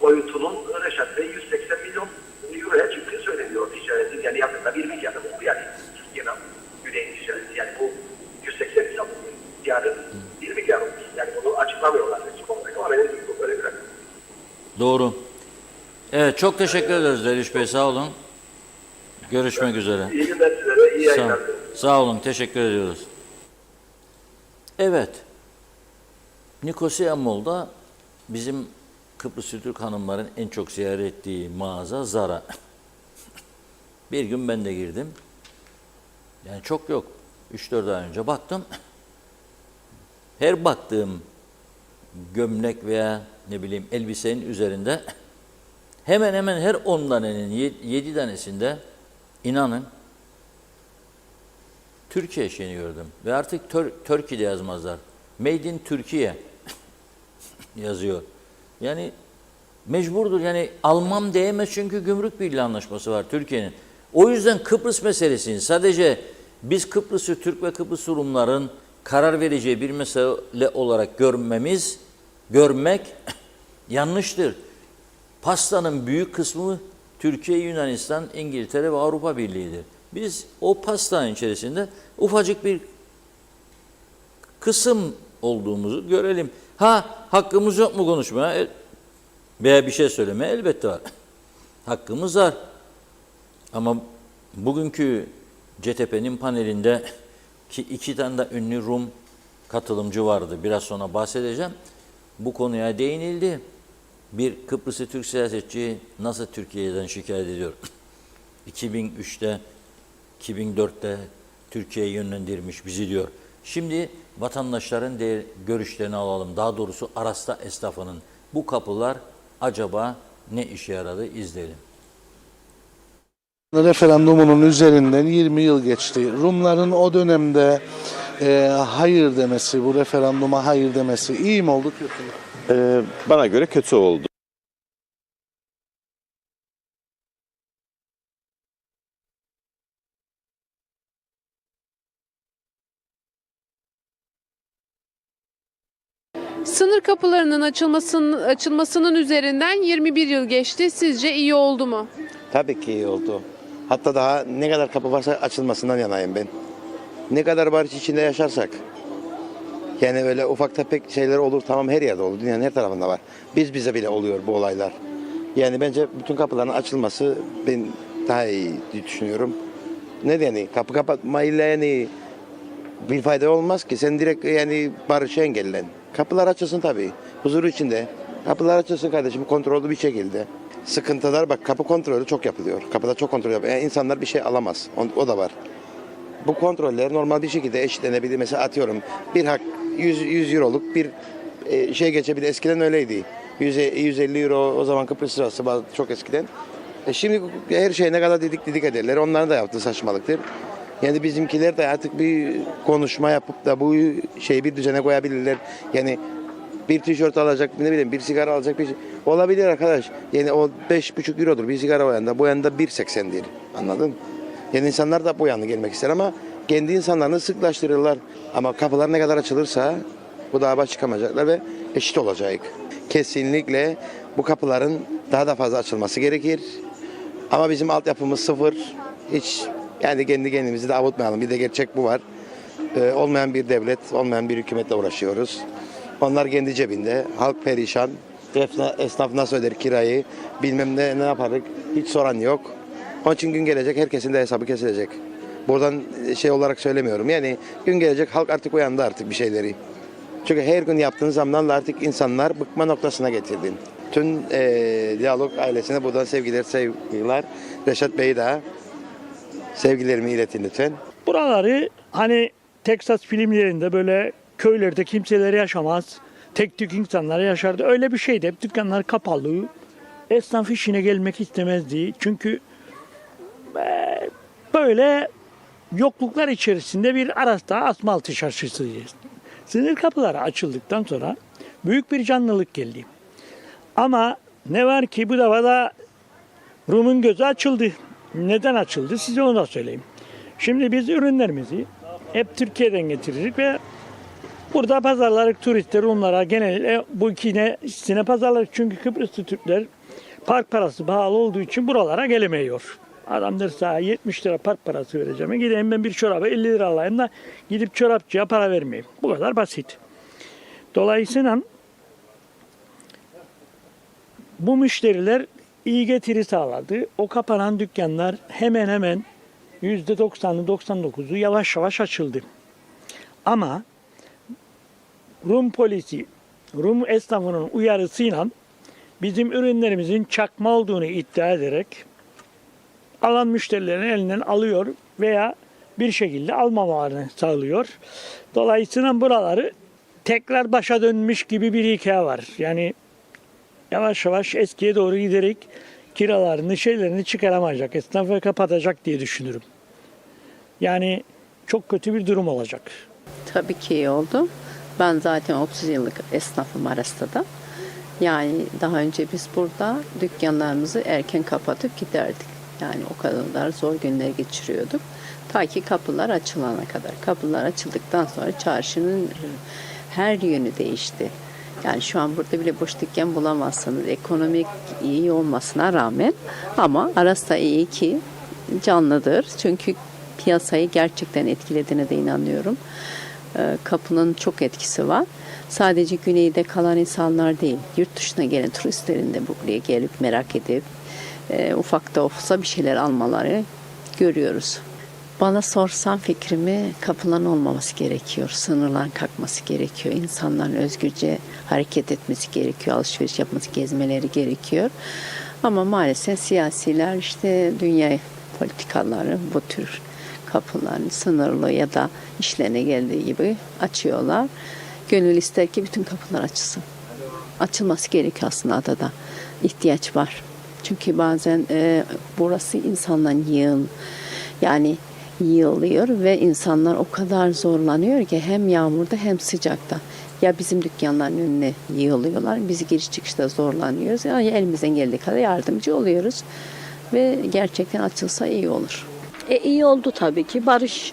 S4: Boyutunun Reşat Bey 180 milyon euroya çıktığı söyleniyor ticaretin. Yani yakında 1 milyar bu yani genel Güney'in ticareti. Yani bu 180 milyon yarın 1 milyar olur. Yani bunu açıklamıyorlar. Ama benim duyduğum böyle bir rakam.
S2: Doğru. Evet, çok teşekkür ederiz Derviş Bey, sağ olun. Görüşmek üzere.
S4: İyi günler size de, iyi yayınlar.
S2: Sağ olun, teşekkür ediyoruz. Evet, Nicosia Mall'da bizim Kıbrıslı Türk hanımların en çok ziyaret ettiği mağaza Zara. Bir gün ben de girdim. Yani çok yok. 3-4 ay önce baktım. Her baktığım gömlek veya ne bileyim elbisenin üzerinde hemen hemen her 10 tanenin 7 tanesinde inanın Türkiye şeyini gördüm. Ve artık Turkey'de yazmazlar. Made in Türkiye yazıyor. Yani mecburdur. Yani almam diyemez çünkü gümrük birliği anlaşması var Türkiye'nin. O yüzden Kıbrıs meselesini sadece biz Kıbrıs'ı Türk ve Kıbrıs Rumların karar vereceği bir mesele olarak görmek yanlıştır. Pastanın büyük kısmı Türkiye, Yunanistan, İngiltere ve Avrupa Birliği'dir. Biz o pastanın içerisinde ufacık bir kısım olduğumuzu görelim. Hakkımız yok mu konuşmaya veya bir şey söylemeye? Elbette var. Hakkımız var. Ama bugünkü CTP'nin panelinde ki 2 tane de ünlü Rum katılımcı vardı. Biraz sonra bahsedeceğim. Bu konuya değinildi. Bir Kıbrıslı Türk siyasetçi nasıl Türkiye'den şikayet ediyor? 2003'te, 2004'te Türkiye'ye yönlendirmiş bizi diyor. Şimdi vatandaşların görüşlerini alalım. Daha doğrusu Arasta esnafının bu kapılar acaba ne işe yaradı izleyelim.
S5: Referandumunun üzerinden 20 yıl geçti. Rumların o dönemde hayır demesi, bu referanduma hayır demesi iyi mi oldu, kötü mü?
S6: Bana göre kötü oldu.
S7: Sınır kapılarının açılmasının üzerinden 21 yıl geçti. Sizce iyi oldu mu?
S8: Tabii ki iyi oldu. Hatta daha ne kadar kapı varsa açılmasından yanayım ben. Ne kadar barış içinde yaşarsak. Yani öyle ufak tefek şeyler olur, tamam, her yerde olur. Dünyanın her tarafında var. Bize bile oluyor bu olaylar. Yani bence bütün kapıların açılması ben daha iyi düşünüyorum. Ne yani kapı kapatmayla yani bir fayda olmaz ki. Sen direkt yani barışı engellen. Kapılar açılsın tabii. Huzur içinde. Kapılar açılsın kardeşim, kontrollü bir şekilde. Sıkıntılar, bak, kapı kontrolü çok yapılıyor. Kapıda çok kontrol yapılıyor. Yani insanlar bir şey alamaz. O da var. Bu kontroller normal bir şekilde eşitlenebilir. Mesela atıyorum bir hak 100 euroluk bir şey geçebilir. Eskiden öyleydi. 150 euro o zaman Kıbrıs sırası çok eskiden. Şimdi her şey ne kadar didik ederler. Onların da yaptığı saçmalıktır. Yani bizimkiler de artık bir konuşma yapıp da bu şeyi bir düzene koyabilirler. Yani bir tişört alacak, ne bileyim bir sigara alacak bir şey. Olabilir arkadaş. Yani o 5,5 eurodur bir sigara o yanda. Bu yanda 1,80'dir. Anladın? Yani insanlar da bu yana gelmek ister ama kendi insanlarını sıklaştırırlar. Ama kapılar ne kadar açılırsa bu daha baş çıkamayacaklar ve eşit olacak. Kesinlikle bu kapıların daha da fazla açılması gerekir. Ama bizim altyapımız sıfır. Hiç yani kendi kendimizi de avutmayalım. Bir de gerçek bu var. Olmayan bir devlet, olmayan bir hükümetle uğraşıyoruz. Onlar kendi cebinde. Halk perişan. Esnaf nasıl öder kirayı? Bilmem ne yaparız. Hiç soran yok. Onun için gün gelecek, herkesin de hesabı kesilecek. Buradan şey olarak söylemiyorum. Yani gün gelecek, halk artık uyandı artık bir şeyleri. Çünkü her gün yaptığın zamlarla artık insanlar bıkma noktasına getirdin. Tüm Diyalog ailesine buradan sevgiler. Reşat Bey'e de sevgilerimi iletin lütfen.
S9: Buraları hani Texas filmlerinde böyle köylerde kimseler yaşamaz. Tek tük insanlar yaşardı. Öyle bir şeydi. Hep dükkanlar kapalı. Esnaf işine gelmek istemezdi. Çünkü böyle yokluklar içerisinde bir Aras'ta asfaltı çarşısıydı. Sınır kapıları açıldıktan sonra büyük bir canlılık geldi. Ama ne var ki bu defa Rum'un gözü açıldı. Neden açıldı? Size onu da söyleyeyim. Şimdi biz ürünlerimizi hep Türkiye'den getiririk ve burada pazarlarık turistler Rumlara genelde bu ikisine pazarlarık. Çünkü Kıbrıslı Türkler park parası pahalı olduğu için buralara gelemiyor. Adam derse 70 lira park parası vereceğim. Gideyim ben bir çorabı 50 lira alayım da gidip çorapçıya para vermeyeyim. Bu kadar basit. Dolayısıyla bu müşteriler iyi getiri sağladı. O kapanan dükkanlar hemen hemen %90'ı 99'u yavaş yavaş açıldı. Ama Rum polisi, Rum esnafının uyarısıyla bizim ürünlerimizin çakma olduğunu iddia ederek alan müşterilerin elinden alıyor veya bir şekilde almamalarını sağlıyor. Dolayısıyla buraları tekrar başa dönmüş gibi bir hikaye var. Yani yavaş yavaş eskiye doğru giderek kiralarını, şeylerini çıkaramayacak, esnafı kapatacak diye düşünürüm. Yani çok kötü bir durum olacak.
S10: Tabii ki iyi oldu. Ben zaten 30 yıllık esnafım Aras'ta. Yani daha önce biz burada dükkanlarımızı erken kapatıp giderdik. Yani o kadar zor günler geçiriyorduk. Ta ki kapılar açılana kadar. Kapılar açıldıktan sonra çarşının her yönü değişti. Yani şu an burada bile boş dükkan bulamazsınız. Ekonomik iyi olmasına rağmen ama Aras da iyi ki canlıdır. Çünkü piyasayı gerçekten etkilediğine de inanıyorum. Kapının çok etkisi var. Sadece güneyde kalan insanlar değil, yurt dışına gelen turistlerin de buraya gelip merak edip ufak da olsa bir şeyler almaları görüyoruz. Bana sorsan fikrimi kapıların olmaması gerekiyor. Sınırların kalkması gerekiyor. İnsanların özgürce hareket etmesi gerekiyor. Alışveriş yapması, gezmeleri gerekiyor. Ama maalesef siyasiler işte dünya politikaları bu tür kapıların sınırlı ya da işlerine geldiği gibi açıyorlar. Gönül ister ki bütün kapılar açılsın. Açılması gerekiyor aslında adada. İhtiyaç var. Çünkü bazen burası insanların yığılıyor ve insanlar o kadar zorlanıyor ki hem yağmurda hem sıcakta. ya bizim dükkanların önüne yığılıyorlar. Biz giriş çıkışta zorlanıyoruz. Yani elimizden geldiği kadar yardımcı oluyoruz. Ve gerçekten açılsa iyi olur.
S11: İyi oldu tabii ki. Barış,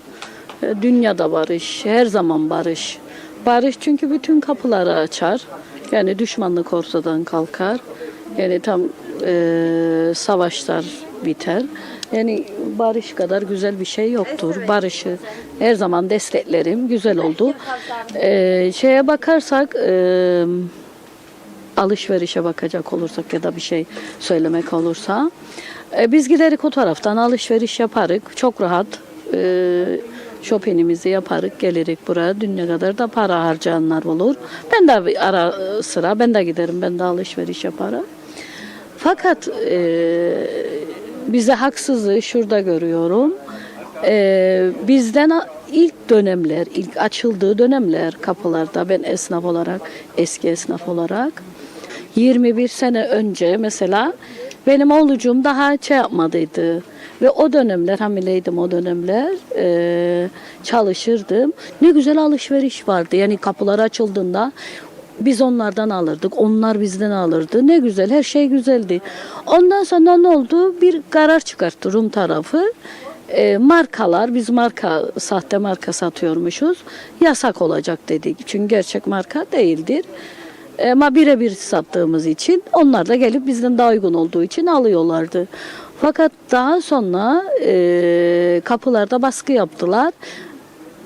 S11: dünyada barış, her zaman barış. Barış çünkü bütün kapıları açar. Yani düşmanlık ortadan kalkar. Yani tam savaşlar biter. Yani barış kadar güzel bir şey yoktur. Barışı her zaman desteklerim. Güzel oldu. Şeye bakarsak, alışverişe bakacak olursak ya da bir şey söylemek olursa, biz giderik o taraftan alışveriş yaparık. Çok rahat shoppingimizi yaparık, gelirik buraya. Dünya kadar da para harcayanlar olur. Ben de ara sıra ben de giderim, ben de alışveriş yaparım. Fakat bize haksızlığı şurada görüyorum. Bizden ilk dönemler, ilk açıldığı dönemler kapılarda, ben esnaf olarak, eski esnaf olarak 21 sene önce mesela benim oğlucuğum daha yapmadıydı. Ve o dönemler, hamileydim o dönemler, çalışırdım. Ne güzel alışveriş vardı. Yani kapılar açıldığında biz onlardan alırdık, onlar bizden alırdı. Ne güzel, her şey güzeldi. Ondan sonra ne oldu? Bir karar çıkarttı Rum tarafı. Markalar, biz sahte marka satıyormuşuz. Yasak olacak dedik. Çünkü gerçek marka değildir. Ama birebir sattığımız için onlar da gelip bizden daha uygun olduğu için alıyorlardı. Fakat daha sonra kapılarda baskı yaptılar.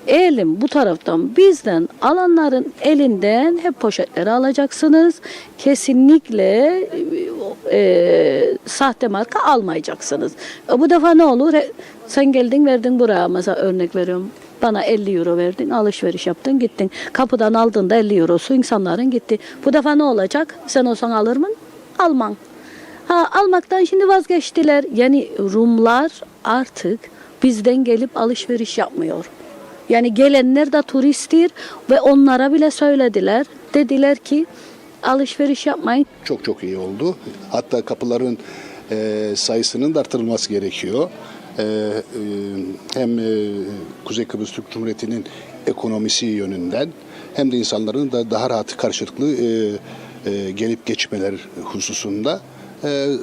S11: Eğilim bu taraftan bizden alanların elinden hep poşetleri alacaksınız. Kesinlikle sahte marka almayacaksınız. Bu defa ne olur? Sen geldin verdin buraya, mesela örnek veriyorum. Bana 50 euro verdin, alışveriş yaptın, gittin. Kapıdan aldığında 50 eurosu insanların gitti. Bu defa ne olacak? Sen olsan alır mısın? Alman. Almaktan şimdi vazgeçtiler. Yani Rumlar artık bizden gelip alışveriş yapmıyor. Yani gelenler de turisttir ve onlara bile söylediler. Dediler ki alışveriş yapmayın.
S12: Çok iyi oldu. Hatta kapıların sayısının da artırılması gerekiyor. Hem Kuzey Kıbrıs Türk Cumhuriyeti'nin ekonomisi yönünden hem de insanların da daha rahat karşılıklı gelip geçmeler hususunda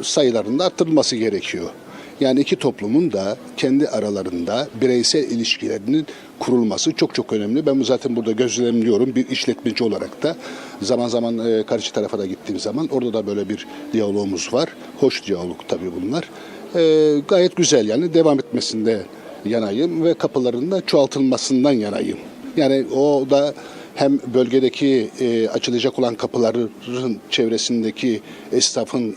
S12: sayılarının da artırılması gerekiyor. Yani iki toplumun da kendi aralarında bireysel ilişkilerinin kurulması çok önemli. Ben zaten burada gözlemliyorum bir işletmeci olarak da. Zaman zaman karşı tarafa da gittiğim zaman orada da böyle bir diyalogumuz var. Hoş diyalog tabii bunlar. Gayet güzel, yani devam etmesinde yanayım ve kapıların da çoğaltılmasından yanayım. Yani o da hem bölgedeki açılacak olan kapıların çevresindeki esnafın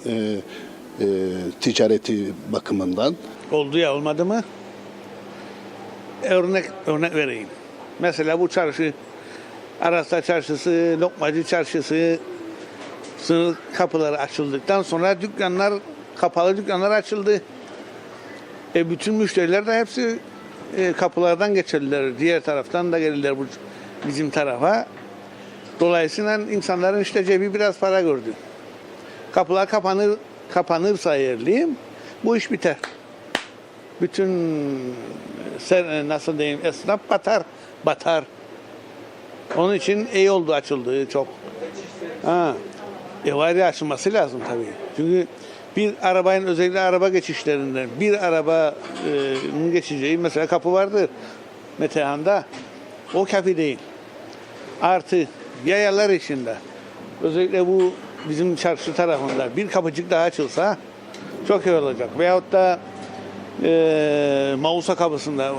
S12: ticareti bakımından.
S13: Oldu ya olmadı mı? Örnek vereyim. Mesela bu çarşı, Aras'ta çarşısı, Lokmacı çarşısı, sınır kapıları açıldıktan sonra kapalı dükkanlar açıldı. Bütün müşteriler de hepsi kapılardan geçerler. Diğer taraftan da gelirler bizim tarafa. Dolayısıyla insanların işte cebi biraz para gördü. Kapılar kapanırsa yerliyim, bu iş biter. Bütün nasıl diyeyim, esnaf batar. Onun için iyi oldu açıldığı çok. Ayrı açılması lazım tabii. Çünkü bir arabanın, özellikle araba geçişlerinden bir arabanın geçeceği mesela kapı vardır Metehan'da. O kafi değil. Artı yayalar içinde. Özellikle bu bizim çarşı tarafında bir kapıcık daha açılsa çok iyi olacak. Veyahut da Mausa kapısında,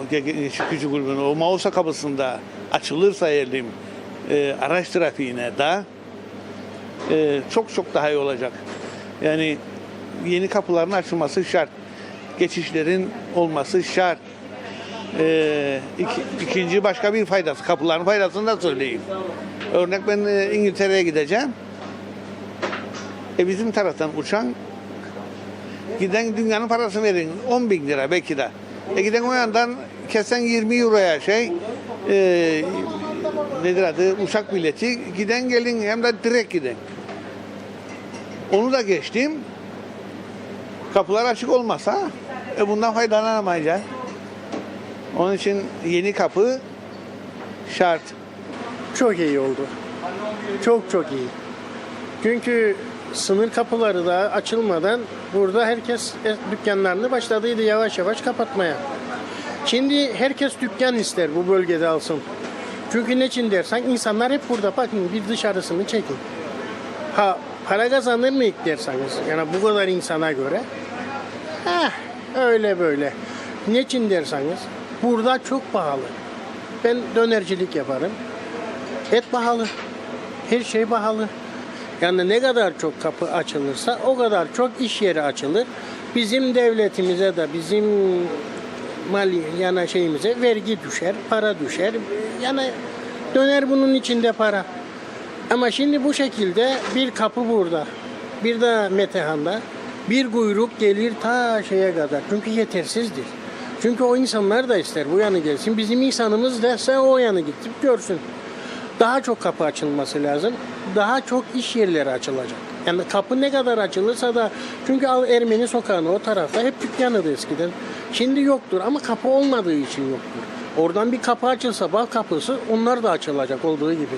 S13: küçük grubun o Mausa kapısında açılırsa yerlim araç trafiğine de çok daha iyi olacak. Yani yeni kapıların açılması şart. Geçişlerin olması şart. İkinci başka bir faydası, kapıların faydasını da söyleyeyim. Örnek ben İngiltere'ye gideceğim. Bizim taraftan uçan giden dünyanın parasını verin 10.000 lira belki de. Giden o yandan kesen 20 euroya nedir adı, uçak bileti, giden gelin hem de direkt giden. Onu da geçtim. Kapılar açık olmasa bundan faydalanamayacak. Onun için yeni kapı şart.
S14: Çok iyi oldu. Çok çok iyi. Çünkü sınır kapıları da açılmadan burada herkes dükkanlarını başladıydı yavaş yavaş kapatmaya. Şimdi herkes dükkan ister bu bölgede alsın. Çünkü ne için dersen insanlar hep burada. Bakın bir dışarısını çekin. Ha para kazanır mı ilk derseniz? Yani bu kadar insana göre. Öyle böyle. Ne için derseniz burada çok pahalı. Ben dönercilik yaparım. Et pahalı. Her şey pahalı. Yani ne kadar çok kapı açılırsa o kadar çok iş yeri açılır. Bizim devletimize de bizim mali yani şeyimize vergi düşer, para düşer. Yani döner bunun içinde para. Ama şimdi bu şekilde bir kapı burada, bir de Metehan'da bir kuyruk gelir ta şeye kadar. Çünkü yetersizdir. Çünkü o insanlar da ister bu yana gelsin. Bizim insanımız da sen o yana gidip görsün. Daha çok kapı açılması lazım. Daha çok iş yerleri açılacak. Yani kapı ne kadar açılırsa da çünkü Ermeni sokağının o tarafta hep dükkanıydı eskiden. Şimdi yoktur ama kapı olmadığı için yoktur. Oradan bir kapı açılsa bal kapısı onlar da açılacak olduğu gibi.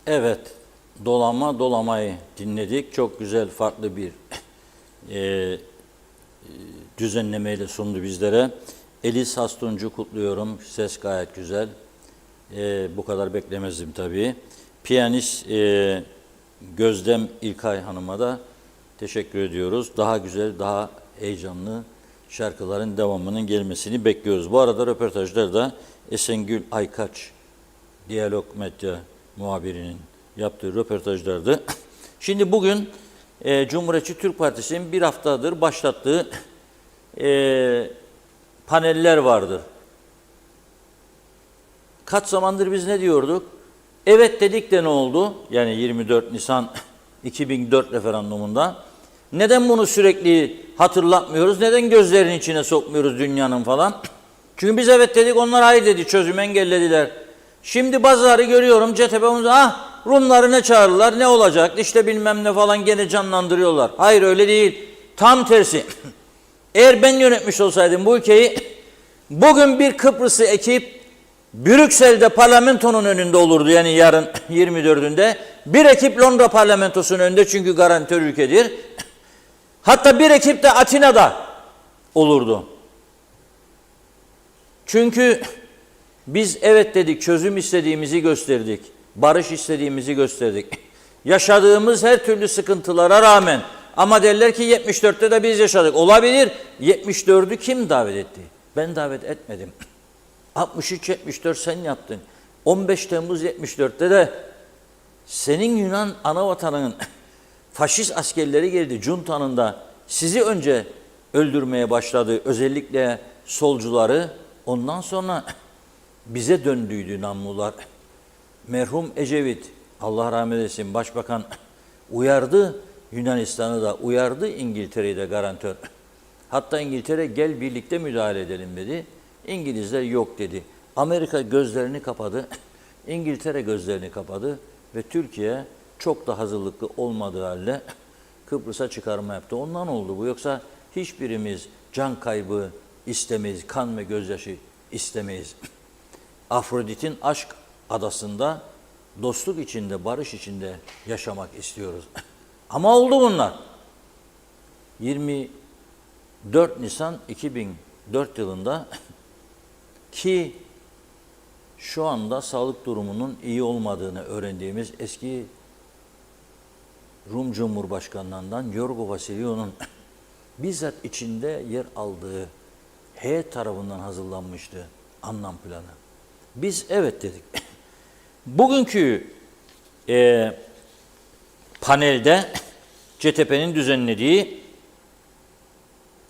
S2: Evet, Dolama Dolamayı dinledik. Çok güzel, farklı bir düzenlemeyle sundu bizlere. Elis Hastuncu kutluyorum. Ses gayet güzel. Bu kadar beklemezdim tabii. Piyanist Gözdem İlkay Hanım'a da teşekkür ediyoruz. Daha güzel, daha heyecanlı şarkıların devamının gelmesini bekliyoruz. Bu arada röportajlarda Esengül Aykaç, Diyalog Medya muhabirinin yaptığı röportajlardı. Şimdi bugün Cumhuriyetçi Türk Partisi'nin bir haftadır başlattığı paneller vardır. Kaç zamandır biz ne diyorduk? Evet dedik de ne oldu? Yani 24 Nisan 2004 referandumunda. Neden bunu sürekli hatırlatmıyoruz? Neden gözlerinin içine sokmuyoruz dünyanın falan? Çünkü biz evet dedik, onlar hayır dedi, çözümü engellediler. Şimdi bazıları görüyorum CTP Rumları ne çağırırlar, ne olacak, işte bilmem ne falan gene canlandırıyorlar. Hayır öyle değil. Tam tersi. Eğer ben yönetmiş olsaydım bu ülkeyi, bugün bir Kıbrıslı ekip Brüksel'de parlamentonun önünde olurdu, yani yarın 24'ünde. Bir ekip Londra parlamentosunun önünde, çünkü garantör ülkedir. Hatta bir ekip de Atina'da olurdu. Çünkü biz evet dedik, çözüm istediğimizi gösterdik, barış istediğimizi gösterdik. Yaşadığımız her türlü sıkıntılara rağmen, ama derler ki 74'te de biz yaşadık. Olabilir. 74'ü kim davet etti? Ben davet etmedim. 63-74 sen yaptın. 15 Temmuz 74'te de senin Yunan anavatanının faşist askerleri geldi, Cunta'nın da sizi önce öldürmeye başladı. Özellikle solcuları. Ondan sonra bize döndüydü namlular. Merhum Ecevit, Allah rahmet eylesin, başbakan uyardı, Yunanistan'ı da uyardı, İngiltere'yi de garantör. Hatta İngiltere gel birlikte müdahale edelim dedi. İngilizler yok dedi. Amerika gözlerini kapadı, İngiltere gözlerini kapadı ve Türkiye çok da hazırlıklı olmadığı halde Kıbrıs'a çıkarma yaptı. Ondan oldu bu. Yoksa hiçbirimiz can kaybı istemeyiz, kan ve gözyaşı istemeyiz. Afrodit'in aşk adasında dostluk içinde, barış içinde yaşamak istiyoruz. Ama oldu bunlar. 24 Nisan 2004 yılında ki şu anda sağlık durumunun iyi olmadığını öğrendiğimiz eski Rum Cumhurbaşkanlarından Yorgo Vasilyou'nun bizzat içinde yer aldığı heyet tarafından hazırlanmıştı anlam planı. Biz evet dedik. Bugünkü panelde CTP'nin düzenlediği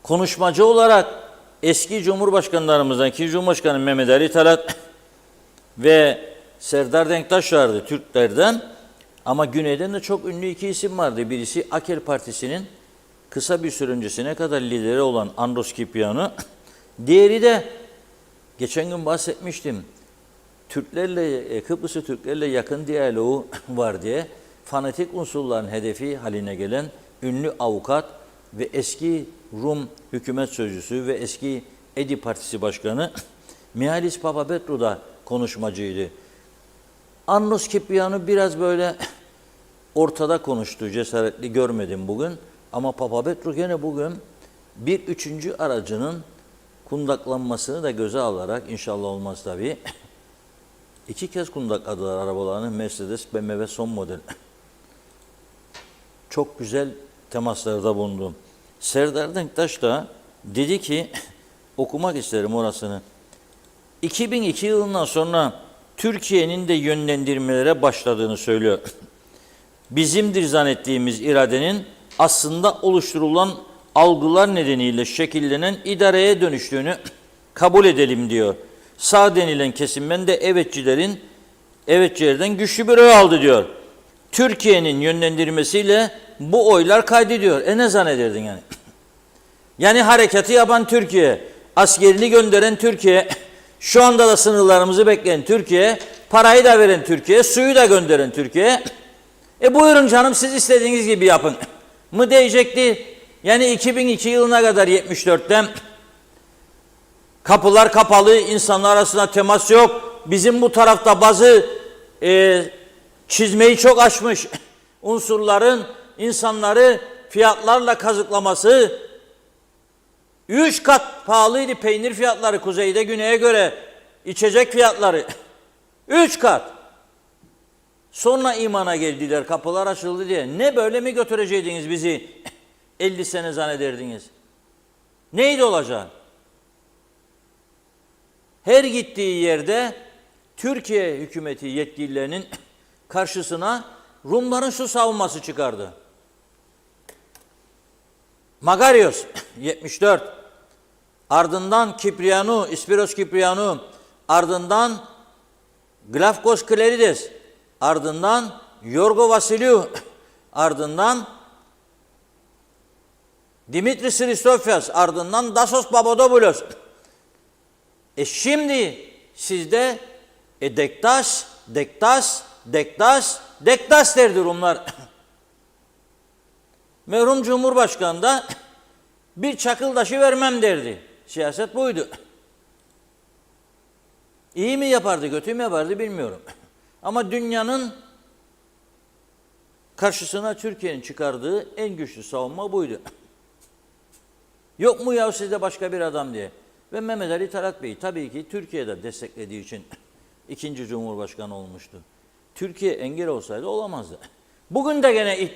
S2: konuşmacı olarak eski Cumhurbaşkanlarımızdan ki Cumhurbaşkanı Mehmet Ali Talat ve Serdar Denktaş vardı Türklerden, ama Güney'den de çok ünlü iki isim vardı. Birisi Akel Partisi'nin kısa bir süre öncesine kadar lideri olan Andros Kiprianou, diğeri de geçen gün bahsetmiştim, Türklerle, Kıbrıs'ı Türklerle yakın diyaloğu var diye fanatik unsurların hedefi haline gelen ünlü avukat ve eski Rum hükümet sözcüsü ve eski EDİ Partisi Başkanı Mihalis Papapetrou da konuşmacıydı. Andros Kiprianou biraz böyle ortada konuştu, cesaretli görmedim bugün. Ama Papapetrou gene bugün bir üçüncü aracının kundaklanmasını da göze alarak, inşallah olmaz tabii, 2 kez kundakladılar arabalarını, Mercedes, BMW son model. Çok güzel temaslarda bulundu. Serdar Denktaş da dedi ki, okumak isterim orasını. 2002 yılından sonra Türkiye'nin de yönlendirmelere başladığını söylüyor. Bizimdir zannettiğimiz iradenin aslında oluşturulan algılar nedeniyle şekillenen idareye dönüştüğünü kabul edelim diyor. Sağ denilen kesimden de evetçilerden güçlü bir oy aldı diyor. Türkiye'nin yönlendirmesiyle bu oylar kaydediyor. Ne zannederdin yani? Yani harekatı yapan Türkiye, askerini gönderen Türkiye, şu anda da sınırlarımızı bekleyen Türkiye, parayı da veren Türkiye, suyu da gönderen Türkiye. Buyurun canım, siz istediğiniz gibi yapın mı diyecekti. Yani 2002 yılına kadar 74'ten kapılar kapalı, insanlar arasında temas yok. Bizim bu tarafta bazı çizmeyi çok aşmış unsurların insanları fiyatlarla kazıklaması, 3 kat pahalıydı peynir fiyatları kuzeyde güneye göre, içecek fiyatları 3 kat. Sonra imana geldiler, kapılar açıldı diye. Ne böyle mi götüreceydiniz bizi 50 sene zannederdiniz? Neydi olacak? Her gittiği yerde Türkiye hükümeti yetkililerinin karşısına Rumların su savunması çıkardı. Magarios 74, ardından Kiprianou, İspiros Kiprianou, ardından Glafkos Klerides, ardından Yorgo Vasiliou, ardından Dimitris Christofias, ardından Dasos Papadopoulos. Şimdi sizde Dektaş derdi Rumlar. Merhum Cumhurbaşkanı da bir çakıl taşı vermem derdi. Siyaset buydu. İyi mi yapardı, kötü mü yapardı bilmiyorum. Ama dünyanın karşısına Türkiye'nin çıkardığı en güçlü savunma buydu. Yok mu ya sizde başka bir adam diye. Ve Mehmet Ali Talat Bey tabii ki Türkiye'de desteklediği için ikinci Cumhurbaşkanı olmuştu. Türkiye engel olsaydı olamazdı. Bugün de gene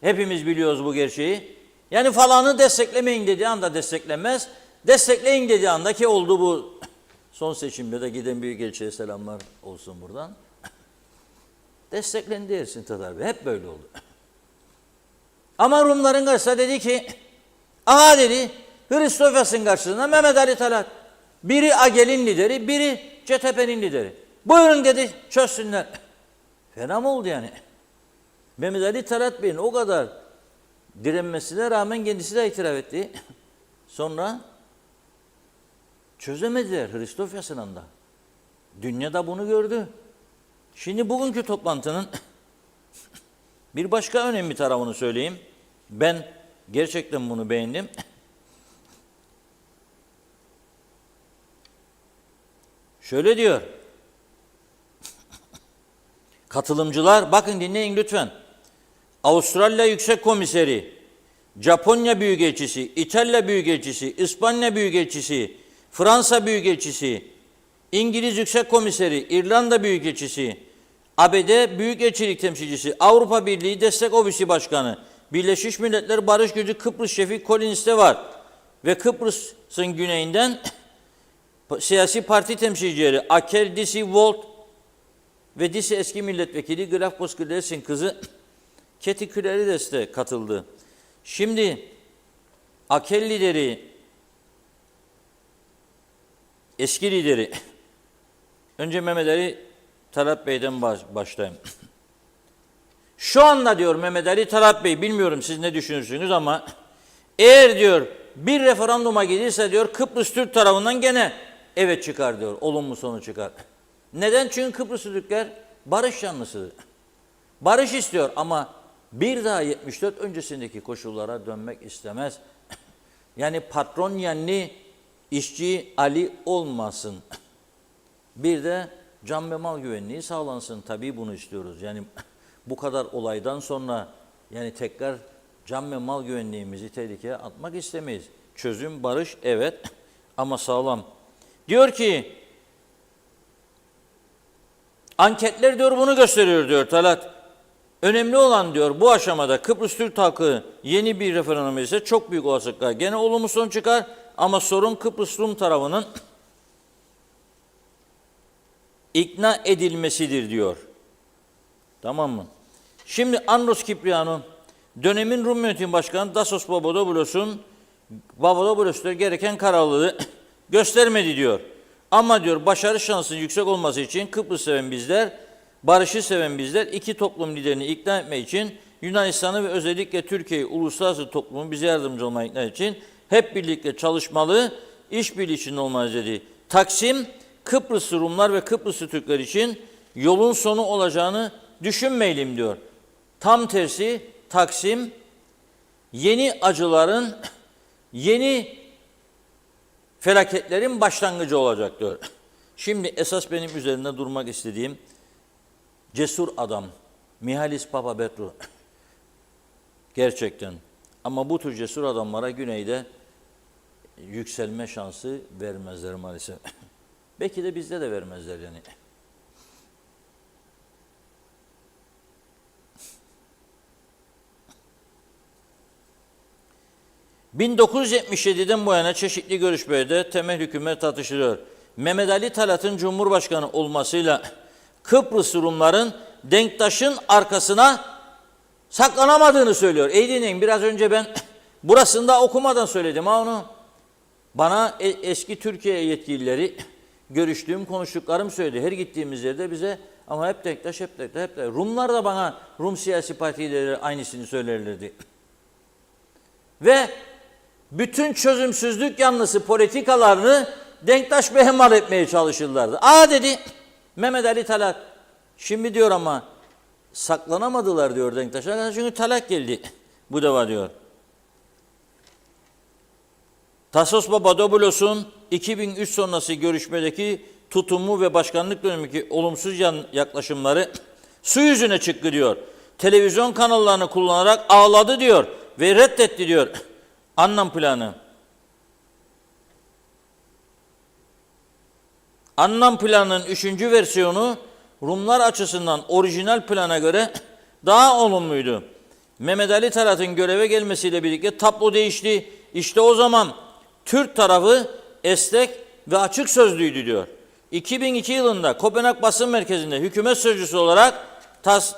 S2: hepimiz biliyoruz bu gerçeği. Yani falanı desteklemeyin dediği anda desteklenmez. Destekleyin dediği anda ki oldu bu son seçimde de giden büyükelçiye selamlar olsun buradan. Desteklendi Ersin Tatar Bey. Hep böyle oldu. Ama Rumların karşısında dedi ki aha dedi Hristofyas'ın karşısında Mehmet Ali Talat. Biri AGEL'in lideri, biri CTP'nin lideri. Buyurun dedi çözsünler. Fena mı oldu yani? Mehmet Ali Talat Bey'in o kadar direnmesine rağmen kendisi de itiraf etti. Sonra çözemediler Hristofyas'ın anda. Dünya da bunu gördü. Şimdi bugünkü toplantının bir başka önemli tarafını söyleyeyim. Ben gerçekten bunu beğendim. Şöyle diyor. Katılımcılar, bakın dinleyin lütfen. Avustralya Yüksek Komiseri, Japonya Büyükelçisi, İtalya Büyükelçisi, İspanya Büyükelçisi, Fransa Büyükelçisi, İngiliz Yüksek Komiseri, İrlanda Büyükelçisi, ABD Büyükelçilik Temsilcisi, Avrupa Birliği Destek Ofisi Başkanı, Birleşmiş Milletler Barış Gücü Kıbrıs Şefi Collins de var. Ve Kıbrıs'ın güneyinden siyasi parti temsilcileri Akel Disi Volt ve Disi eski milletvekili Glafkos Klerides'in kızı Keti Klerides de katıldı. Şimdi Akel lideri, eski lideri, önce Mehmet Ali Talat Bey'den başlayayım. Şu anda diyor Mehmet Ali Talat Bey, bilmiyorum siz ne düşünürsünüz ama eğer diyor bir referanduma gidilse diyor Kıbrıs Türk tarafından gene evet çıkar diyor, olumlu sonuç çıkar. Neden? Çünkü Kıbrıs Türkler barış yanlısı. Barış istiyor ama bir daha 74 öncesindeki koşullara dönmek istemez. Yani patron yanlı işçi Ali olmasın. Bir de can ve mal güvenliği sağlansın. Tabii bunu istiyoruz. Yani bu kadar olaydan sonra yani tekrar can ve mal güvenliğimizi tehlikeye atmak istemeyiz. Çözüm, barış evet ama sağlam. Diyor ki anketler diyor bunu gösteriyor diyor Talat. Önemli olan diyor bu aşamada Kıbrıs Türk halkı yeni bir referandum ise çok büyük olasılıkla gene olumlu sonuç çıkar ama sorun Kıbrıs Rum tarafının ikna edilmesidir diyor. Tamam mı? Şimdi Andros Kiprianou dönemin Rum Yönetim Başkanı Dasos Papadopoulos'ta gereken kararlılığı göstermedi diyor. Ama diyor başarı şansının yüksek olması için Kıbrıs seven bizler, barışı seven bizler iki toplum liderini ikna etmek için Yunanistan'ı ve özellikle Türkiye'yi uluslararası toplumun bize yardımcı olmaya ikna için hep birlikte çalışmalı, işbirliği içinde olmalıyız dedi. Taksim, Kıbrıslı Rumlar ve Kıbrıslı Türkler için yolun sonu olacağını düşünmeyelim diyor. Tam tersi Taksim, yeni acıların, yeni felaketlerin başlangıcı olacak diyor. Şimdi esas benim üzerinde durmak istediğim cesur adam Mihalis Papapetru. Gerçekten. Ama bu tür cesur adamlara güneyde yükselme şansı vermezler maalesef. Belki de bizde de vermezler yani. ...1977'den bu yana çeşitli görüşmelerde temel hükümet tartışılıyor. Mehmet Ali Talat'ın Cumhurbaşkanı olmasıyla Kıbrıs Rumların Denktaş'ın arkasına saklanamadığını söylüyor. İyi dinleyin, biraz önce ben burasında okumadan söyledim ha onu. Bana eski Türkiye yetkilileri görüştüğüm, konuştuklarım söyledi. Her gittiğimiz yerde bize ama hep Denktaş, hep Denktaş, hep Denktaş. Rumlar da bana, Rum siyasi partileri aynısını söylerlerdi. Ve bütün çözümsüzlük yanlısı politikalarını Denktaş behemmal etmeye çalışırlardı. Dedi Mehmet Ali Talat. Şimdi diyor ama saklanamadılar diyor Denktaş'a. Çünkü Talat geldi bu defa diyor. Tasos Papadopoulos'un 2003 sonrası görüşmedeki tutumu ve başkanlık dönemindeki olumsuz yaklaşımları su yüzüne çıktı diyor. Televizyon kanallarını kullanarak ağladı diyor ve reddetti diyor Annan planı. Annan planının 3. versiyonu Rumlar açısından orijinal plana göre daha olumluydu. Mehmet Ali Talat'ın göreve gelmesiyle birlikte tablo değişti. İşte o zaman Türk tarafı esnek ve açık sözlüydü diyor. 2002 yılında Kopenhag Basın Merkezi'nde hükümet sözcüsü olarak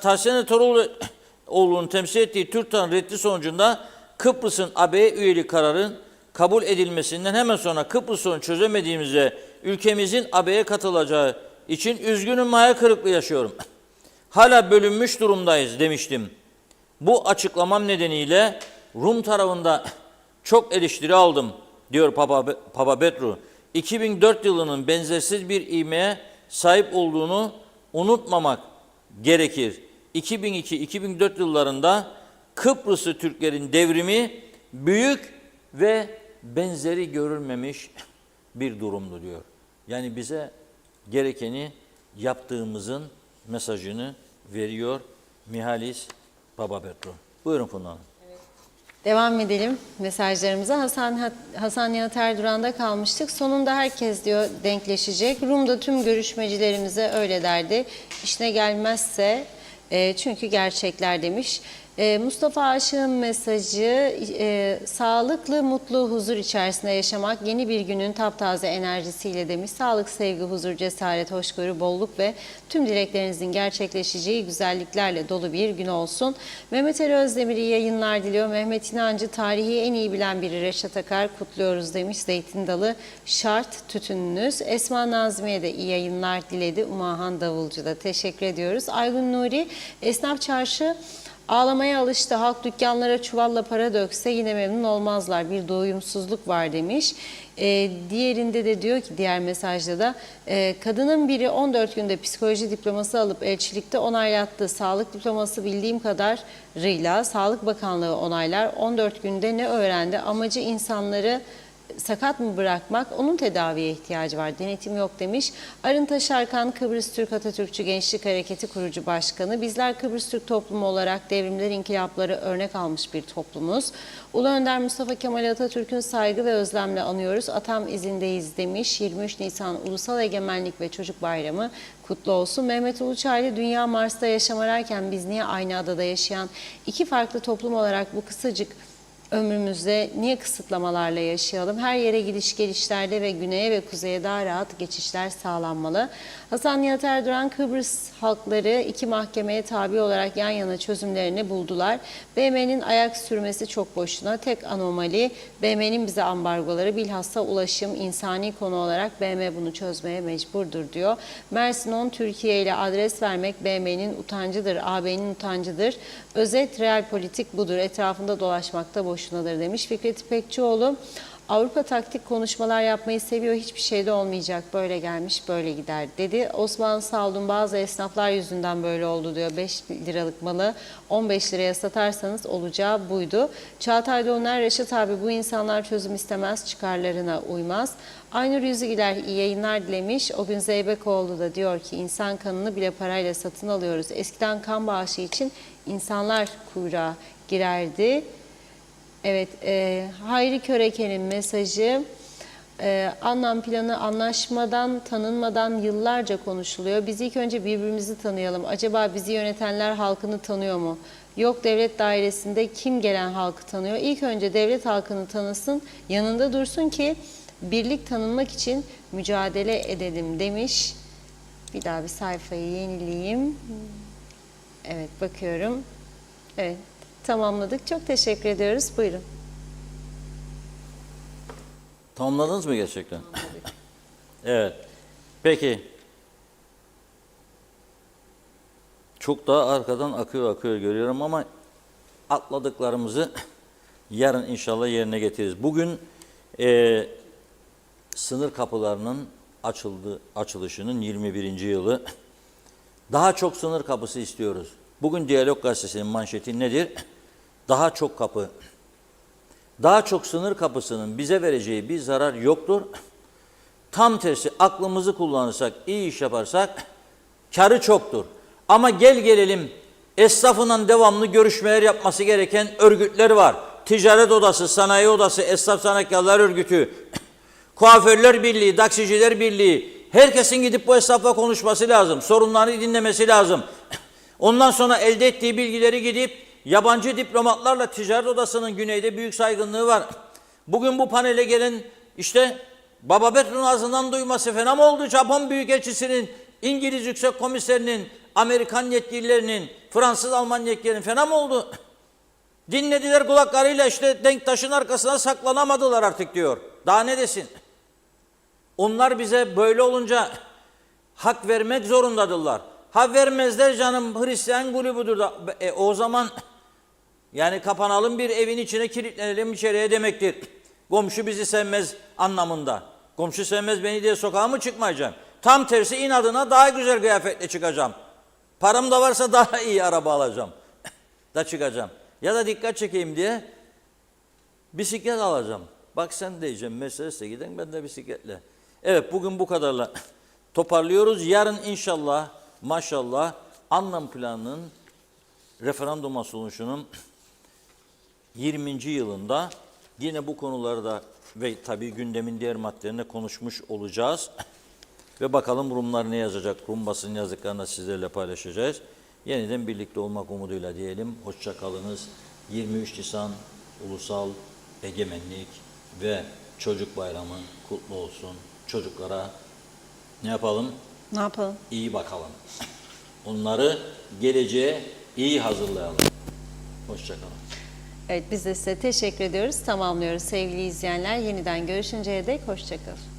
S2: Tarsene Toroğlu'nun temsil ettiği Türk tarafı reddi sonucunda Kıbrıs'ın AB'ye üyelik kararının kabul edilmesinden hemen sonra Kıbrıs sorunu çözemediğimizde ülkemizin AB'ye katılacağı için üzgünüm, hayal kırıklığı yaşıyorum. Hala bölünmüş durumdayız demiştim. Bu açıklamam nedeniyle Rum tarafında çok eleştiri aldım diyor Papapetru. 2004 yılının benzersiz bir ivmeye sahip olduğunu unutmamak gerekir. 2002-2004 yıllarında Kıbrıslı Türklerin devrimi büyük ve benzeri görülmemiş bir durumdu diyor. Yani bize gerekeni yaptığımızın mesajını veriyor Mihalis Papapetru. Buyurun Funda Hanım.
S1: Devam edelim mesajlarımıza. Hasan Nihat Erduran'da kalmıştık. Sonunda herkes diyor denkleşecek. Rum da tüm görüşmecilerimize öyle derdi. İşine gelmezse çünkü gerçekler demiş. Mustafa Aşık'ın mesajı sağlıklı, mutlu, huzur içerisinde yaşamak yeni bir günün taptaze enerjisiyle demiş. Sağlık, sevgi, huzur, cesaret, hoşgörü, bolluk ve tüm dileklerinizin gerçekleşeceği güzelliklerle dolu bir gün olsun. Mehmet Ali Özdemir iyi yayınlar diliyor. Mehmet İnancı tarihi en iyi bilen biri Reşat Akar kutluyoruz demiş. Zeytin Dalı şart tütününüz. Esma Nazmiye de iyi yayınlar diledi. Umahan Davulcu da teşekkür ediyoruz. Aygun Nuri esnaf çarşı ağlamaya alıştı. Halk dükkanlara çuvalla para dökse yine memnun olmazlar. Bir doyumsuzluk var demiş. Diğerinde de diyor ki diğer mesajda da kadının biri 14 günde psikoloji diploması alıp elçilikte onaylattı. Sağlık diploması bildiğim kadarıyla Sağlık Bakanlığı onaylar. 14 günde ne öğrendi? Amacı insanları sakat mı bırakmak? Onun tedaviye ihtiyacı var. Denetim yok demiş. Arın Taşarkan, Kıbrıs Türk Atatürkçü Gençlik Hareketi kurucu başkanı. Bizler Kıbrıs Türk toplumu olarak devrimler, inkılapları örnek almış bir toplumuz. Ulu Önder Mustafa Kemal Atatürk'ün saygı ve özlemle anıyoruz. Atam izindeyiz demiş. 23 Nisan Ulusal Egemenlik ve Çocuk Bayramı kutlu olsun. Mehmet Uluçaylı, dünya Mars'ta yaşam ararken biz niye aynı adada yaşayan iki farklı toplum olarak bu kısacık ömrümüzde niye kısıtlamalarla yaşayalım? Her yere gidiş gelişlerde ve güneye ve kuzeye daha rahat geçişler sağlanmalı. Hasan Nihat Erduran, Kıbrıs halkları iki mahkemeye tabi olarak yan yana çözümlerini buldular. BM'nin ayak sürmesi çok boşuna. Tek anomali BM'nin bize ambargoları, bilhassa ulaşım, insani konu olarak BM bunu çözmeye mecburdur diyor. Mersin 10 Türkiye ile adres vermek BM'nin utancıdır, AB'nin utancıdır. Özet real politik budur. Etrafında dolaşmakta boşunadır demiş. Fikret İpekçioğlu, Avrupa taktik konuşmalar yapmayı seviyor. Hiçbir şeyde olmayacak. Böyle gelmiş, böyle gider dedi. Osman Saldun, bazı esnaflar yüzünden böyle oldu diyor. 5 liralık malı 15 liraya satarsanız olacağı buydu. Çağatay Doğuner, Reşat abi bu insanlar çözüm istemez, çıkarlarına uymaz. Aynur Yüzügiler iyi yayınlar dilemiş. O gün Zeybekoğlu da diyor ki insan kanını bile parayla satın alıyoruz. Eskiden kan bağışı için insanlar kuyruğa girerdi. Evet, Hayri Köreke'nin mesajı, anlam planı anlaşmadan, tanınmadan yıllarca konuşuluyor. Biz ilk önce birbirimizi tanıyalım. Acaba bizi yönetenler halkını tanıyor mu? Yok, devlet dairesinde kim gelen halkı tanıyor? İlk önce devlet halkını tanısın, yanında dursun ki birlik tanınmak için mücadele edelim demiş. Bir daha bir sayfayı yenileyeyim. Evet, bakıyorum. Evet. Tamamladık. Çok teşekkür ediyoruz. Buyurun.
S2: Tamamladınız mı gerçekten? Evet. Peki. Çok daha arkadan akıyor görüyorum ama atladıklarımızı yarın inşallah yerine getiririz. Bugün sınır kapılarının açılışının 21. yılı. Daha çok sınır kapısı istiyoruz. Bugün Diyalog Gazetesi'nin manşeti nedir? Daha çok kapı. Daha çok sınır kapısının bize vereceği bir zarar yoktur. Tam tersi aklımızı kullanırsak, iyi iş yaparsak karı çoktur. Ama gelelim esnafla devamlı görüşmeler yapması gereken örgütler var. Ticaret Odası, Sanayi Odası, Esnaf Sanatkarlar Örgütü, Kuaförler Birliği, Taksiciler Birliği. Herkesin gidip bu esnafla konuşması lazım. Sorunlarını dinlemesi lazım. Ondan sonra elde ettiği bilgileri gidip yabancı diplomatlarla Ticaret Odası'nın güneyde büyük saygınlığı var. Bugün bu panele gelen işte Bababet'in ağzından duyması fena mı oldu? Japon Büyükelçisi'nin, İngiliz Yüksek Komiserinin, Amerikan yetkililerinin, Fransız Alman yetkililerinin fena mı oldu? Dinlediler kulaklarıyla, işte denk taşın arkasına saklanamadılar artık diyor. Daha ne desin? Onlar bize böyle olunca hak vermek zorundadırlar. Ha vermezler canım, Hristiyan grubudur da. O zaman yani kapanalım bir evin içine, kilitlenelim içeriye demektir. Komşu bizi sevmez anlamında. Komşu sevmez beni diye sokağa mı çıkmayacağım? Tam tersi inadına daha güzel kıyafetle çıkacağım. Param da varsa daha iyi araba alacağım. Da çıkacağım. Ya da dikkat çekeyim diye bisiklet alacağım. Bak sen diyeceğim, Mercedes'e giden, ben de bisikletle. Evet, bugün bu kadarla toparlıyoruz. Yarın inşallah maşallah anlam planının referanduma sunuşunun 20. yılında yine bu konularda ve tabii gündemin diğer maddelerine konuşmuş olacağız. Ve bakalım Rumlar ne yazacak? Rum basın yazdıklarını sizlerle paylaşacağız. Yeniden birlikte olmak umuduyla diyelim. Hoşça kalınız. 23 Nisan Ulusal Egemenlik ve Çocuk Bayramı kutlu olsun. Çocuklara ne yapalım?
S1: Ne yapalım?
S2: İyi bakalım. Onları geleceğe iyi hazırlayalım. Hoşça kalın.
S1: Evet, biz de size teşekkür ediyoruz. Tamamlıyoruz sevgili izleyenler. Yeniden görüşünceye dek hoşça kalın.